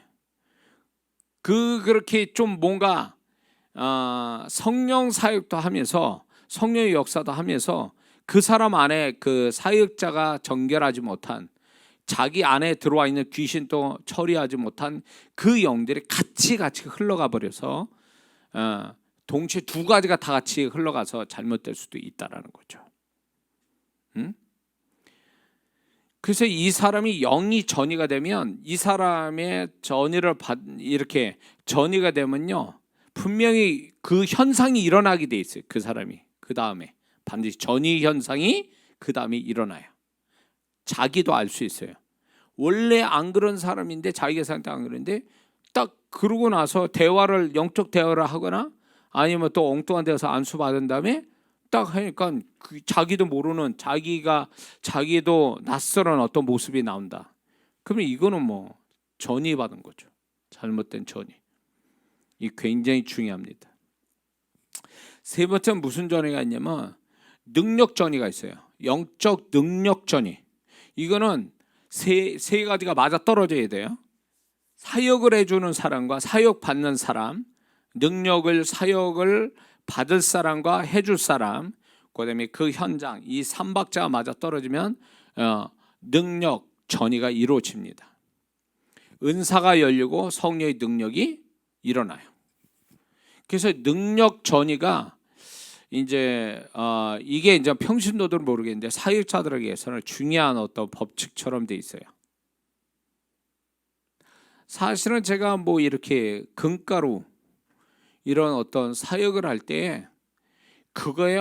그렇게 좀 뭔가 성령 사역도 하면서 성령의 역사도 하면서 그 사람 안에 그 사역자가 정결하지 못한, 자기 안에 들어와 있는 귀신도 처리하지 못한 그 영들이 같이 흘러가 버려서 동시에 두 가지가 다 같이 흘러가서 잘못될 수도 있다라는 거죠. 그래서 이 사람이 영이 전이가 되면, 이 사람의 전이를 이렇게 전이가 되면요, 분명히 그 현상이 일어나게 돼 있어요. 그 사람이 그 다음에 반드시 전이 현상이 그 다음에 일어나요. 자기도 알 수 있어요. 원래 안 그런 사람인데, 자기가 생각도 안 그런데 딱 그러고 나서 영적 대화를 하거나 아니면 또 엉뚱한 데서 안수 받은 다음에 딱 하니까 자기도 모르는, 자기도 낯설은 어떤 모습이 나온다. 그러면 이거는 뭐 전이 받은 거죠. 잘못된 전이. 이 굉장히 중요합니다. 세 번째는 무슨 전이가 있냐면 능력 전이가 있어요. 영적 능력 전이. 이거는 세 가지가 맞아 떨어져야 돼요. 사역을 해주는 사람과 사역 받는 사람, 사역을 받을 사람과 해줄 사람, 그다음에 그 현장, 이 3박자가 맞아 떨어지면 능력 전이가 이루어집니다. 은사가 열리고 성령의 능력이 일어나요. 그래서 능력 전이가 이게 이제 평신도들은 모르겠는데 사역자들에게서는 중요한 어떤 법칙처럼 돼 있어요. 사실은 제가 뭐 이렇게 금가루 이런 어떤 사역을 할 때 그거에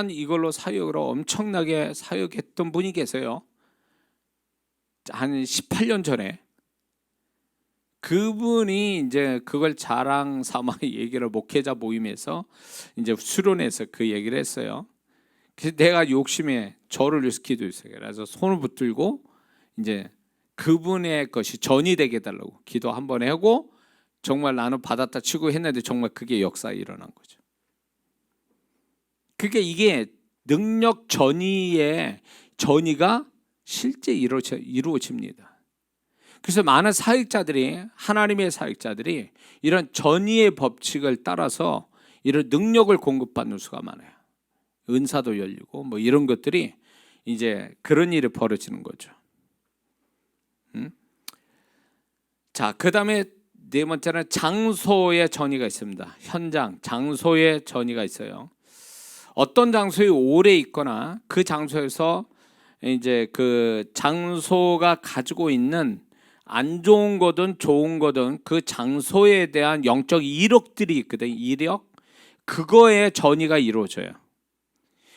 이걸로 사역으로 엄청나게 사역했던 분이 계세요. 한 18년 전에. 그분이 이제 그걸 자랑 삼아 얘기를 목회자 모임에서 이제 수련해서 그 얘기를 했어요. 그래서 내가 욕심에 저를 위해서 기도했어요. 그래서 손을 붙들고 이제 그분의 것이 전이 되게 해달라고 기도 한 번 하고 정말 나는 받았다 치고 했는데 정말 그게 역사에 일어난 거죠. 그러니까 이게 능력 전이의 전이가 실제 이루어집니다. 그래서 많은 사역자들이, 하나님의 사역자들이 이런 전이의 법칙을 따라서 이런 능력을 공급받는 수가 많아요. 은사도 열리고 뭐 이런 것들이 이제 그런 일이 벌어지는 거죠. 자, 그 다음에 네 번째는 장소의 전이가 있습니다. 현장, 장소의 전이가 있어요. 어떤 장소에 오래 있거나 그 장소에서 이제 그 장소가 가지고 있는 안 좋은 거든 좋은 거든 그 장소에 대한 영적 이력들이 있거든. 이력, 그거에 전이가 이루어져요.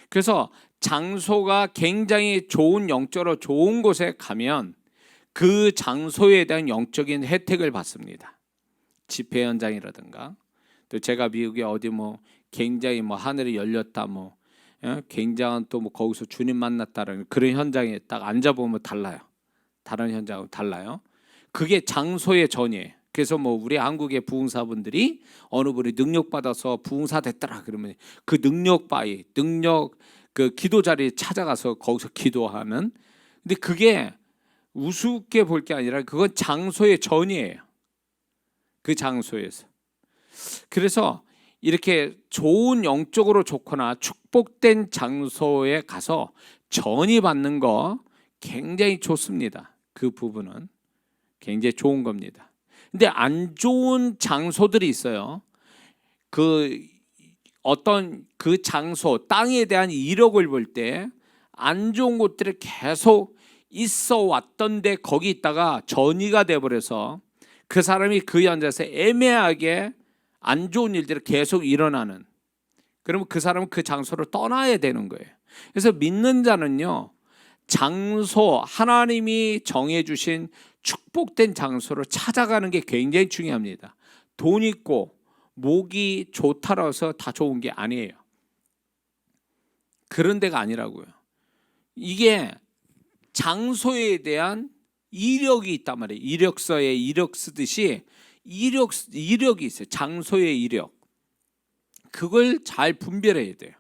그래서 장소가 굉장히 좋은, 영적으로 좋은 곳에 가면 그 장소에 대한 영적인 혜택을 받습니다. 집회 현장이라든가, 또 제가 미국에 어디 뭐 굉장히 뭐 하늘이 열렸다, 뭐 굉장한 또 뭐 거기서 주님 만났다는 그런 현장에 딱 앉아보면 달라요. 다른 현장하고 달라요. 그게 장소의 전이에요. 그래서 뭐 우리 한국의 부흥사분들이 어느 분이 능력 받아서 부흥사 됐더라 그러면 그 능력 그 기도 자리에 찾아가서 거기서 기도하는. 근데 그게 우습게 볼 게 아니라 그건 장소의 전이에요. 그 장소에서. 그래서 이렇게 좋은, 영적으로 좋거나 축복된 장소에 가서 전이 받는 거 굉장히 좋습니다. 그 부분은 굉장히 좋은 겁니다. 근데 안 좋은 장소들이 있어요. 그 어떤 그 장소, 땅에 대한 이력을 볼 때 안 좋은 곳들이 계속 있어 왔던데 거기 있다가 전이가 돼버려서 그 사람이 그 현장에서 애매하게 안 좋은 일들이 계속 일어나는, 그러면 그 사람은 그 장소를 떠나야 되는 거예요. 그래서 믿는 자는요, 장소, 하나님이 정해주신 축복된 장소를 찾아가는 게 굉장히 중요합니다. 돈 있고 목이 좋다고 해서 다 좋은 게 아니에요. 그런 데가 아니라고요. 이게 장소에 대한 이력이 있단 말이에요. 이력서에 이력 쓰듯이 이력이 있어요. 장소의 이력. 그걸 잘 분별해야 돼요.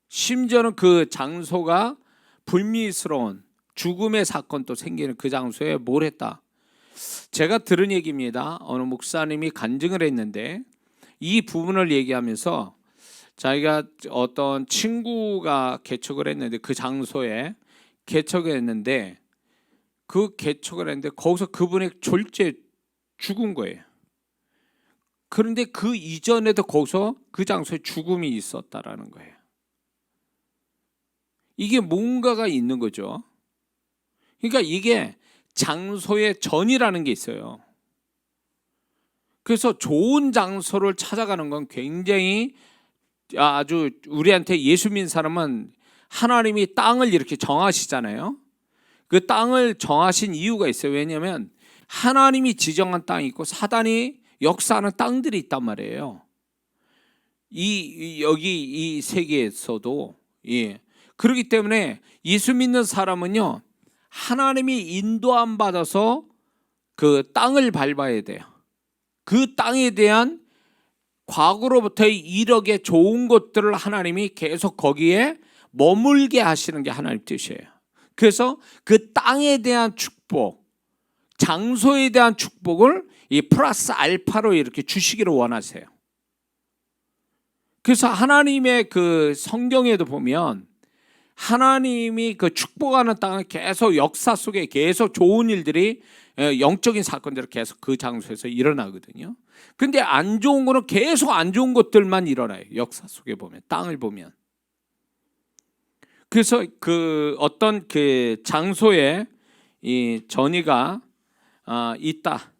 심지어는 그 장소가 불미스러운 죽음의 사건도 생기는 그 장소에 뭘 했다. 제가 들은 얘기입니다. 어느 목사님이 간증을 했는데 이 부분을 얘기하면서 자기가 어떤 친구가 개척을 했는데 그 장소에 개척을 했는데 거기서 그분의 졸지에 죽은 거예요. 그런데 그 이전에도 거기서 그 장소에 죽음이 있었다라는 거예요. 이게 뭔가가 있는 거죠. 그러니까 이게 장소의 전이라는 게 있어요. 그래서 좋은 장소를 찾아가는 건 굉장히 아주 우리한테 예수 믿는 사람은 하나님이 땅을 이렇게 정하시잖아요. 그 땅을 정하신 이유가 있어요. 왜냐하면 하나님이 지정한 땅이 있고 사단이 역사하는 땅들이 있단 말이에요. 여기 이 세계에서도. 예. 그렇기 때문에 예수 믿는 사람은요, 하나님이 인도함 받아서 그 땅을 밟아야 돼요. 그 땅에 대한 과거로부터의 이력의 좋은 것들을 하나님이 계속 거기에 머물게 하시는 게 하나님 뜻이에요. 그래서 그 땅에 대한 축복, 장소에 대한 축복을 이 플러스 알파로 이렇게 주시기를 원하세요. 그래서 하나님의 그 성경에도 보면 하나님이 그 축복하는 땅은 계속 역사 속에 계속 좋은 일들이, 영적인 사건들이 계속 그 장소에서 일어나거든요. 근데 안 좋은 거는 계속 안 좋은 것들만 일어나요. 역사 속에 보면, 땅을 보면. 그래서 그 어떤 그 장소에 이 전이가 있다.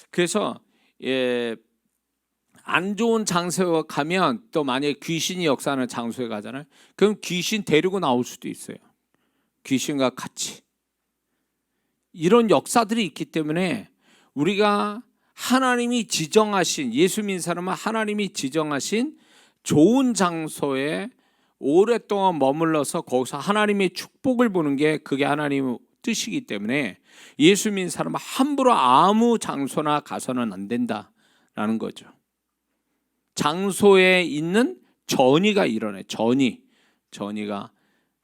그래서 안 좋은 장소에 가면 또 만약에 귀신이 역사하는 장소에 가잖아요. 그럼 귀신 데리고 나올 수도 있어요. 귀신과 같이. 이런 역사들이 있기 때문에 우리가 하나님이 지정하신, 예수 믿는 사람은 하나님이 지정하신 좋은 장소에 오랫동안 머물러서 거기서 하나님의 축복을 보는 게 그게 하나님 뜻이기 때문에 예수 믿는 사람은 함부로 아무 장소나 가서는 안 된다라는 거죠. 장소에 있는 전이가 일어나요. 전이가.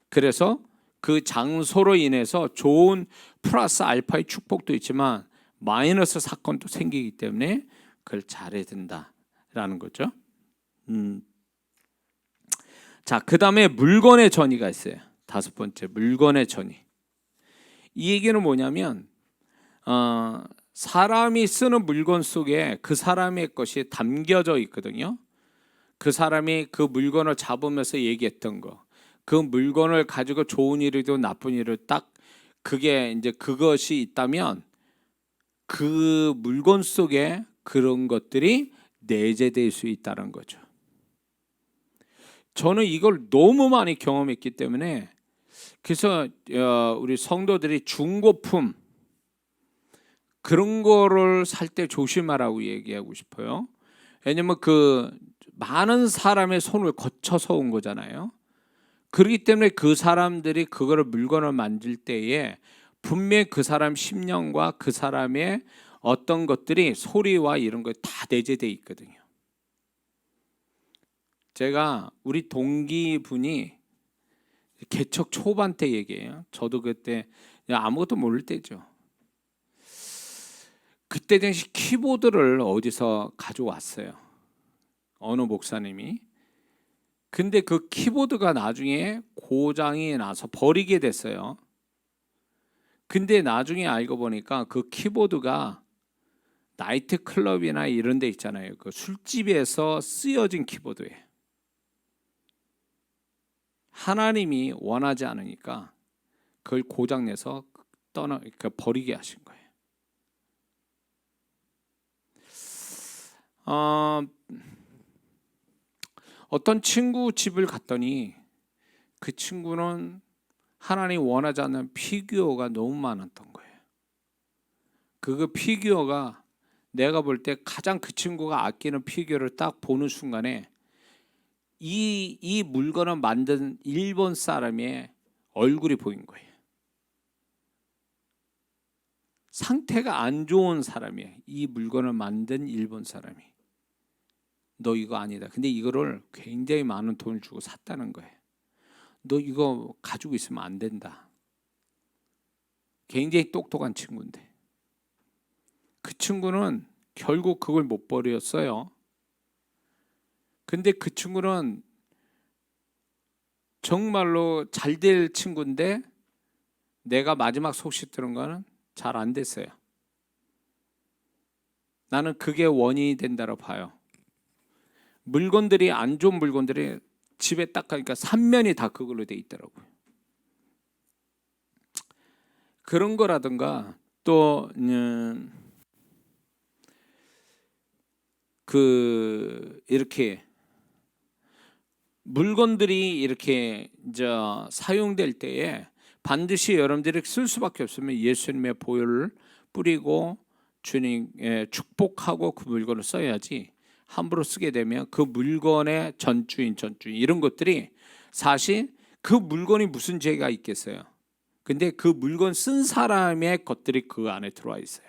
그래서 그 장소로 인해서 좋은 플러스 알파의 축복도 있지만 마이너스 사건도 생기기 때문에 그걸 잘해야 된다라는 거죠. 자, 그 다음에 물건의 전이가 있어요. 5번째, 물건의 전이. 이 얘기는 뭐냐면 사람이 쓰는 물건 속에 그 사람의 것이 담겨져 있거든요. 그 사람이 그 물건을 잡으면서 얘기했던 거, 그 물건을 가지고 좋은 일이든 나쁜 일을 딱 그게 이제 그것이 있다면 그 물건 속에 그런 것들이 내재될 수 있다는 거죠. 저는 이걸 너무 많이 경험했기 때문에 그래서 우리 성도들이 중고품 그런 거를 살 때 조심하라고 얘기하고 싶어요. 왜냐면 그 많은 사람의 손을 거쳐서 온 거잖아요. 그렇기 때문에 그 사람들이 그거를 물건을 만질 때에 분명히 그 사람 심령과 그 사람의 어떤 것들이 소리와 이런 거 다 내재되어 있거든요. 제가 우리 동기분이 개척 초반 때 얘기해요. 저도 그때 아무것도 모를 때죠. 그때 당시 키보드를 어디서 가져왔어요. 어느 목사님이. 근데 그 키보드가 나중에 고장이 나서 버리게 됐어요. 근데 나중에 알고 보니까 그 키보드가 나이트 클럽이나 이런 데 있잖아요. 그 술집에서 쓰여진 키보드예요. 하나님이 원하지 않으니까 그걸 고장내서 그러니까 버리게 하신 거예요. 어떤 친구 집을 갔더니 그 친구는 하나님 원하지 않는 피규어가 너무 많았던 거예요. 그 피규어가 내가 볼 때 가장 그 친구가 아끼는 피규어를 딱 보는 순간에 이 물건을 만든 일본 사람의 얼굴이 보인 거예요. 상태가 안 좋은 사람이에요. 이 물건을 만든 일본 사람이. 너 이거 아니다. 근데 이거를 굉장히 많은 돈을 주고 샀다는 거예요. 너 이거 가지고 있으면 안 된다. 굉장히 똑똑한 친구인데 그 친구는 결국 그걸 못 버렸어요. 근데 그 친구는 정말로 잘 될 친구인데 내가 마지막 소식 들은 거는 잘 안 됐어요. 나는 그게 원인이 된다고 봐요. 물건들이 안 좋은 물건들이 집에 딱 가니까 3면이 다 그걸로 돼 있더라고요. 그런 거라든가 또 이렇게 물건들이 이렇게 사용될 때에 반드시 여러분들이 쓸 수밖에 없으면 예수님의 보혈을 뿌리고 주님의 축복하고 그 물건을 써야지 함부로 쓰게 되면 그 물건의 전주인 이런 것들이 사실 그 물건이 무슨 죄가 있겠어요. 근데 그 물건 쓴 사람의 것들이 그 안에 들어와 있어요.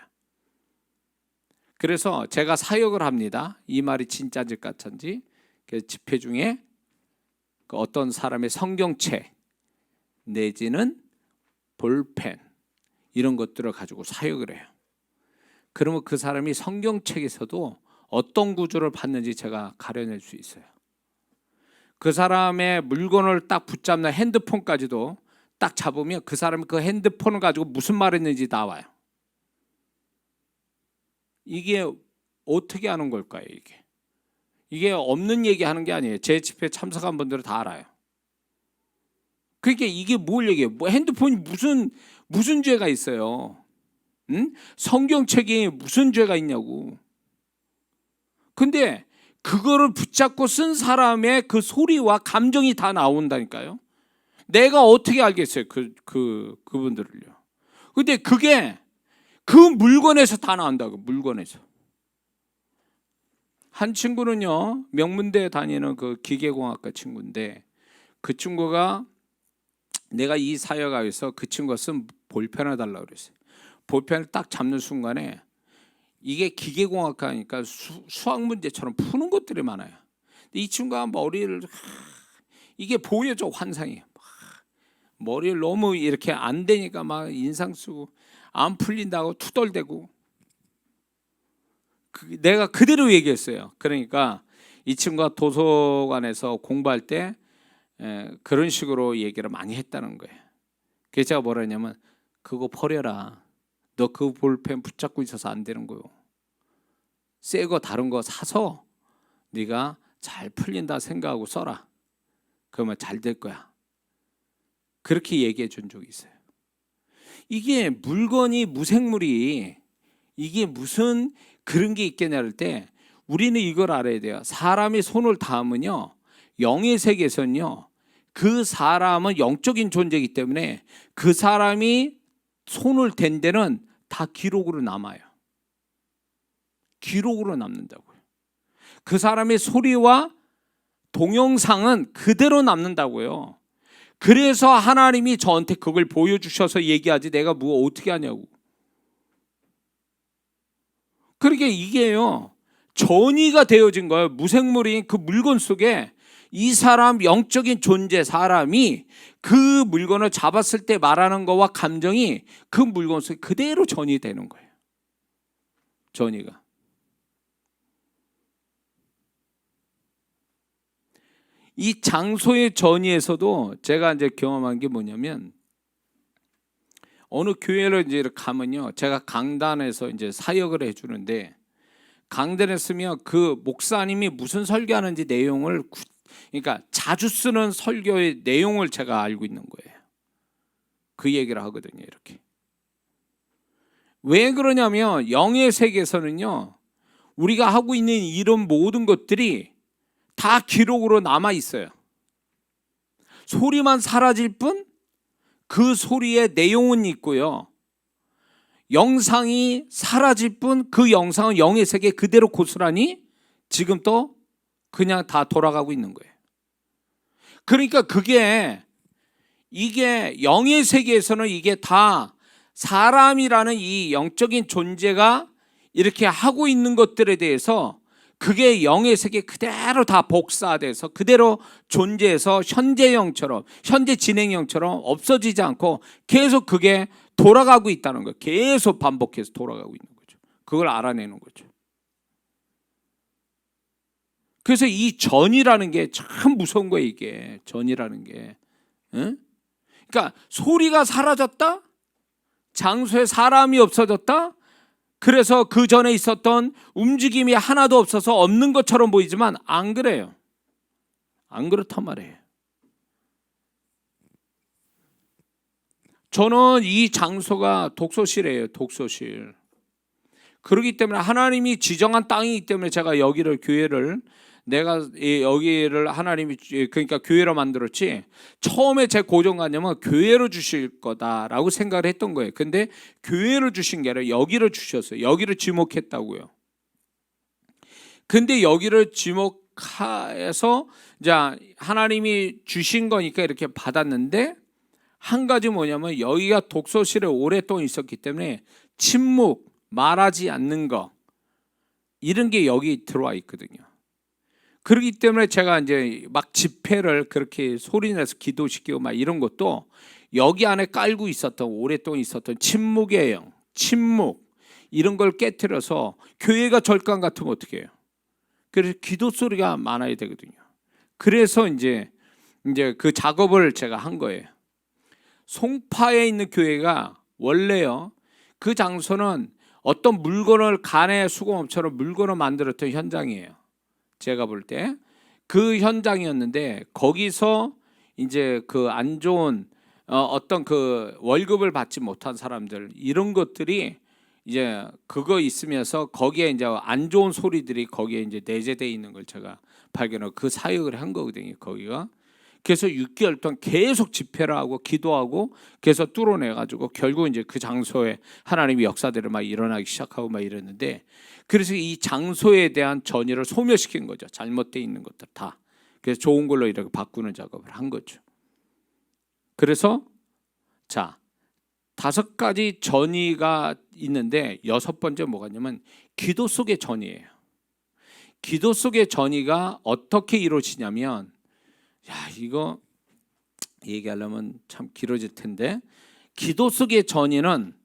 그래서 제가 사역을 합니다. 이 말이 진짜인지 가짜인지. 집회 중에 어떤 사람의 성경책 내지는 볼펜 이런 것들을 가지고 사역을 해요. 그러면 그 사람이 성경책에서도 어떤 구조를 받는지 제가 가려낼 수 있어요. 그 사람의 물건을 딱 붙잡는 핸드폰까지도 딱 잡으면 그 사람이 그 핸드폰을 가지고 무슨 말 했는지 나와요. 이게 어떻게 하는 걸까요? 이게 없는 얘기하는 게 아니에요. 제 집회에 참석한 분들은 다 알아요. 그러니까 이게 뭘 얘기해요? 뭐 핸드폰이 무슨 죄가 있어요? 응? 성경책이 무슨 죄가 있냐고. 근데 그거를 붙잡고 쓴 사람의 그 소리와 감정이 다 나온다니까요. 내가 어떻게 알겠어요? 그분들을요. 근데 그게 그 물건에서 다 나온다고. 물건에서. 한 친구는요, 명문대에 다니는 그 기계공학과 친구인데 그 친구가 내가 이 사역하에서 그 친구가 쓴 볼펜을 달라고 그랬어요. 볼펜을 딱 잡는 순간에 이게 기계공학과니까 수학 문제처럼 푸는 것들이 많아요. 이 친구가 머리를 이게 보여줘, 환상이. 머리를 너무 이렇게 안 되니까 막 인상 쓰고 안 풀린다고 투덜대고. 내가 그대로 얘기했어요. 그러니까 이 친구가 도서관에서 공부할 때 그런 식으로 얘기를 많이 했다는 거예요. 그래서 제가 뭐라 했냐면, 그거 버려라. 너 그 볼펜 붙잡고 있어서 안 되는 거요. 새 거 다른 거 사서 네가 잘 풀린다 생각하고 써라. 그러면 잘 될 거야. 그렇게 얘기해 준 적이 있어요. 이게 물건이 무생물이 이게 무슨 그런 게 있겠냐 할 때 우리는 이걸 알아야 돼요. 사람이 손을 닿으면요, 영의 세계에서는요, 그 사람은 영적인 존재이기 때문에 그 사람이 손을 댄 데는 다 기록으로 남아요. 기록으로 남는다고요. 그 사람의 소리와 동영상은 그대로 남는다고요. 그래서 하나님이 저한테 그걸 보여주셔서 얘기하지 내가 뭐 어떻게 하냐고. 그러니까 이게요, 전이가 되어진 거예요. 무생물인 그 물건 속에 이 사람 영적인 존재, 사람이 그 물건을 잡았을 때 말하는 거와 감정이 그 물건 속에 그대로 전이 되는 거예요. 전이가. 이 장소의 전이에서도 제가 이제 경험한 게 뭐냐면, 어느 교회를 이제 가면요, 제가 강단에서 이제 사역을 해주는데, 강단에 쓰면 그 목사님이 무슨 설교하는지 내용을, 그러니까 자주 쓰는 설교의 내용을 제가 알고 있는 거예요. 그 얘기를 하거든요, 이렇게. 왜 그러냐면 영의 세계에서는요, 우리가 하고 있는 이런 모든 것들이 다 기록으로 남아 있어요. 소리만 사라질 뿐 그 소리의 내용은 있고요, 영상이 사라질 뿐 그 영상은 영의 세계 그대로 고스란히 지금 또 그냥 다 돌아가고 있는 거예요. 그러니까 이게 영의 세계에서는 이게 다 사람이라는 이 영적인 존재가 이렇게 하고 있는 것들에 대해서 그게 영의 세계 그대로 다 복사돼서 그대로 존재해서 현재형처럼, 현재 진행형처럼 없어지지 않고 계속 그게 돌아가고 있다는 거예요. 계속 반복해서 돌아가고 있는 거죠. 그걸 알아내는 거죠. 그래서 이 전이라는 게 참 무서운 거예요. 이게 전이라는 게. 응? 그러니까 소리가 사라졌다, 장소에 사람이 없어졌다, 그래서 그 전에 있었던 움직임이 하나도 없어서 없는 것처럼 보이지만 안 그래요. 안 그렇단 말이에요. 저는 이 장소가 독서실이에요. 독서실. 그렇기 때문에 하나님이 지정한 땅이기 때문에 제가 여기를, 교회를, 내가 여기를 하나님이, 그러니까 교회로 만들었지, 처음에 제 고정관념은 교회로 주실 거다라고 생각을 했던 거예요. 근데 교회로 주신 게 아니라 여기를 주셨어요. 여기를 지목했다고요. 근데 여기를 지목해서 이제 하나님이 주신 거니까 이렇게 받았는데, 한 가지 뭐냐면 여기가 독서실에 오랫동안 있었기 때문에 침묵, 말하지 않는 거, 이런 게 여기 들어와 있거든요. 그렇기 때문에 제가 이제 막 집회를 그렇게 소리내서 기도시키고 막 이런 것도 여기 안에 깔고 있었던, 오랫동안 있었던 침묵의 영, 침묵, 이런 걸 깨트려서, 교회가 절간 같으면 어떻게 해요? 그래서 기도 소리가 많아야 되거든요. 그래서 이제 그 작업을 제가 한 거예요. 송파에 있는 교회가 원래요, 그 장소는 어떤 물건을 간의 수공업처럼 물건을 만들었던 현장이에요. 제가 볼 때 그 현장이었는데, 거기서 이제 그 안 좋은 어떤 그 월급을 받지 못한 사람들, 이런 것들이 이제 그거 있으면서 거기에 이제 안 좋은 소리들이 거기에 이제 내재되어 있는 걸 제가 발견하고 그 사역을 한 거거든요. 거기가. 그래서 6개월 동안 계속 집회를 하고 기도하고 계속 뚫어내 가지고 결국 이제 그 장소에 하나님의 역사들을 막 일어나기 시작하고 막 이랬는데, 그래서 이 장소에 대한 전의를 소멸시킨 거죠. 잘못되어 있는 것들 다. 그래서 좋은 걸로 이렇게 바꾸는 작업을 한 거죠. 그래서 자, 5가지 전이가 있는데 여섯 번째 뭐가 있냐면 기도 속의 전이에요. 기도 속의 전이가 어떻게 이루어지냐면, 이거 얘기하려면 참 길어질 텐데, 기도 속의 전이는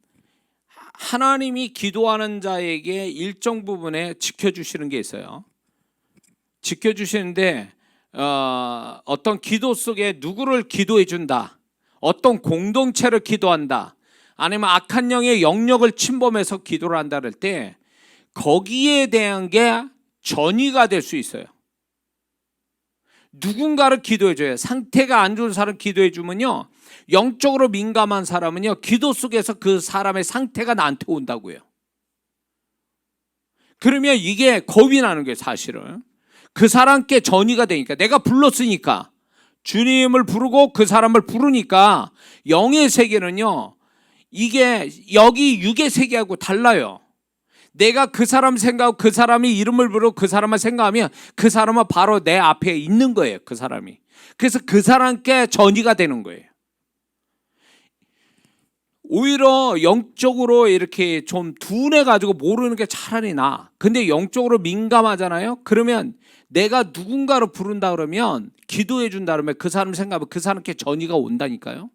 하나님이 기도하는 자에게 일정 부분에 지켜주시는 게 있어요. 지켜주시는데 어떤 기도 속에 누구를 기도해 준다, 어떤 공동체를 기도한다, 아니면 악한 영의 영역을 침범해서 기도를 한다 할 때 거기에 대한 게 전이가 될 수 있어요. 누군가를 기도해 줘요. 상태가 안 좋은 사람 기도해 주면요, 영적으로 민감한 사람은요, 기도 속에서 그 사람의 상태가 나한테 온다고요. 그러면 이게 겁이 나는 거예요. 사실은 그 사람께 전이가 되니까, 내가 불렀으니까, 주님을 부르고 그 사람을 부르니까 영의 세계는요, 이게 여기 육의 세계하고 달라요. 내가 그 사람 생각하고 그 사람이 이름을 부르고 그 사람을 생각하면 그 사람은 바로 내 앞에 있는 거예요. 그 사람이. 그래서 그 사람께 전이가 되는 거예요. 오히려 영적으로 이렇게 좀 둔해가지고 모르는 게 차라리 나아. 근데 영적으로 민감하잖아요. 그러면 내가 누군가를 부른다 그러면, 기도해 준다 그러면 그 사람 생각하면 그 사람께 전이가 온다니까요.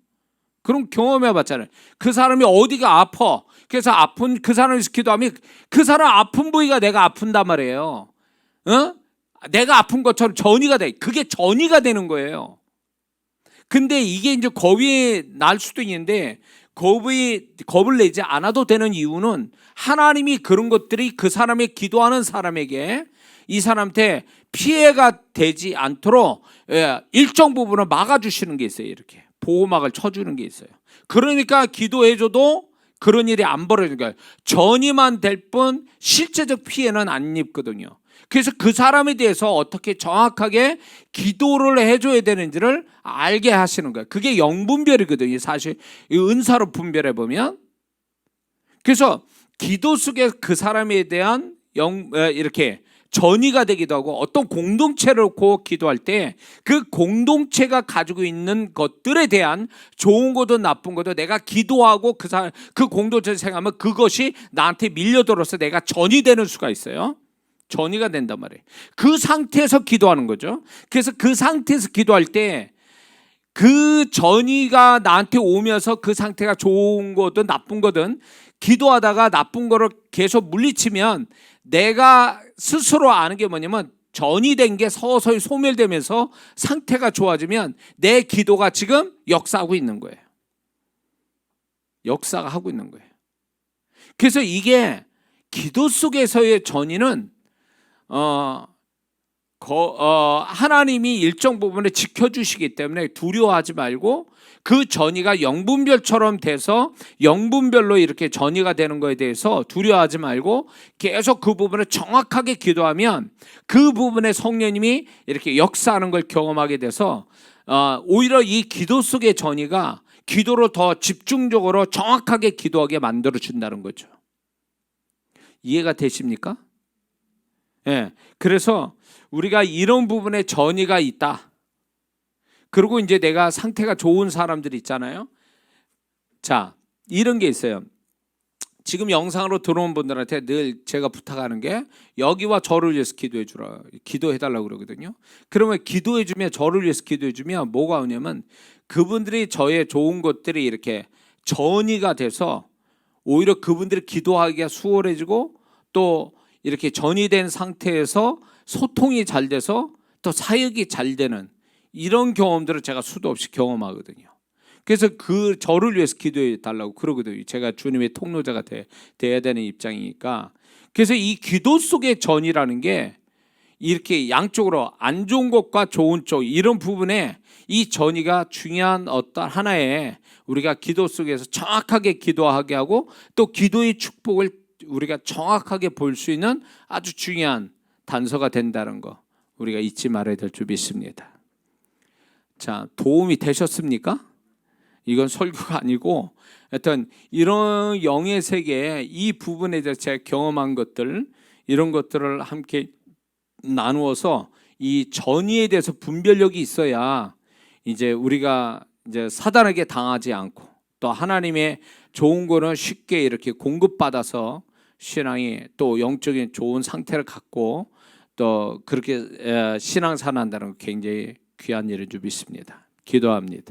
그럼 경험해 봤잖아요. 그 사람이 어디가 아파, 그래서 아픈 그 사람이 기도하면 그 사람 아픈 부위가 내가 아픈단 말이에요. 내가 아픈 것처럼 전이가 돼. 그게 전이가 되는 거예요. 근데 이게 이제 겁이 날 수도 있는데, 겁을 내지 않아도 되는 이유는 하나님이 그런 것들이 그 사람의 기도하는 사람에게, 이 사람한테 피해가 되지 않도록 일정 부분을 막아주시는 게 있어요. 이렇게 보호막을 쳐주는 게 있어요. 그러니까 기도해줘도 그런 일이 안 벌어지니까, 전이만 될 뿐 실제적 피해는 안 입거든요. 그래서 그 사람에 대해서 어떻게 정확하게 기도를 해줘야 되는지를 알게 하시는 거예요. 그게 영분별이거든요. 사실 은사로 분별해 보면. 그래서 기도 속에 그 사람에 대한 이렇게 전이가 되기도 하고, 어떤 공동체를 놓고 기도할 때 그 공동체가 가지고 있는 것들에 대한 좋은 거든 나쁜 거든 내가 기도하고 그 공동체를 생각하면 그것이 나한테 밀려들어서 내가 전이 되는 수가 있어요. 전이가 된단 말이에요. 그 상태에서 기도하는 거죠. 그래서 그 상태에서 기도할 때 그 전이가 나한테 오면서, 그 상태가 좋은 거든 나쁜 거든, 기도하다가 나쁜 거를 계속 물리치면 내가 스스로 아는 게 뭐냐면, 전이 된 게 서서히 소멸되면서 상태가 좋아지면 내 기도가 지금 역사하고 있는 거예요. 역사가 하고 있는 거예요. 그래서 이게 기도 속에서의 전이는 하나님이 일정 부분에 지켜주시기 때문에 두려워하지 말고, 그 전이가 영분별처럼 돼서 영분별로 이렇게 전이가 되는 거에 대해서 두려워하지 말고 계속 그 부분을 정확하게 기도하면 그 부분에 성령님이 이렇게 역사하는 걸 경험하게 돼서 오히려 이 기도 속의 전이가 기도로 더 집중적으로 정확하게 기도하게 만들어 준다는 거죠. 이해가 되십니까? 예. 그래서 우리가 이런 부분에 전이가 있다. 그리고 이제 내가 상태가 좋은 사람들 있잖아요. 자, 이런 게 있어요. 지금 영상으로 들어온 분들한테 늘 제가 부탁하는 게, 여기와 저를 위해서 기도해 주라, 기도해 달라고 그러거든요. 그러면 기도해 주면, 저를 위해서 기도해 주면 뭐가 오냐면, 그분들이 저의 좋은 것들이 이렇게 전이가 돼서 오히려 그분들이 기도하기가 수월해지고, 또 이렇게 전이 된 상태에서 소통이 잘 돼서 또 사역이 잘 되는 이런 경험들을 제가 수도 없이 경험하거든요. 그래서 그 저를 위해서 기도해 달라고 그러거든요. 제가 주님의 통로자가 돼야 되는 입장이니까. 그래서 이 기도 속의 전이라는 게 이렇게 양쪽으로 안 좋은 것과 좋은 쪽, 이런 부분에 이 전이가 중요한 어떤 하나의, 우리가 기도 속에서 정확하게 기도하게 하고 또 기도의 축복을 우리가 정확하게 볼 수 있는 아주 중요한 단서가 된다는 거 우리가 잊지 말아야 될 줄 믿습니다. 자, 도움이 되셨습니까? 이건 설교가 아니고, 하여튼 이런 영의 세계에 이 부분에 대해서 제가 경험한 것들, 이런 것들을 함께 나누어서 이 전이에 대해서 분별력이 있어야 이제 우리가 이제 사단에게 당하지 않고, 또 하나님의 좋은 거는 쉽게 이렇게 공급받아서 신앙이 또 영적인 좋은 상태를 갖고 또 그렇게 신앙생활한다는 건 굉장히 귀한 일인 줄 믿습니다. 기도합니다.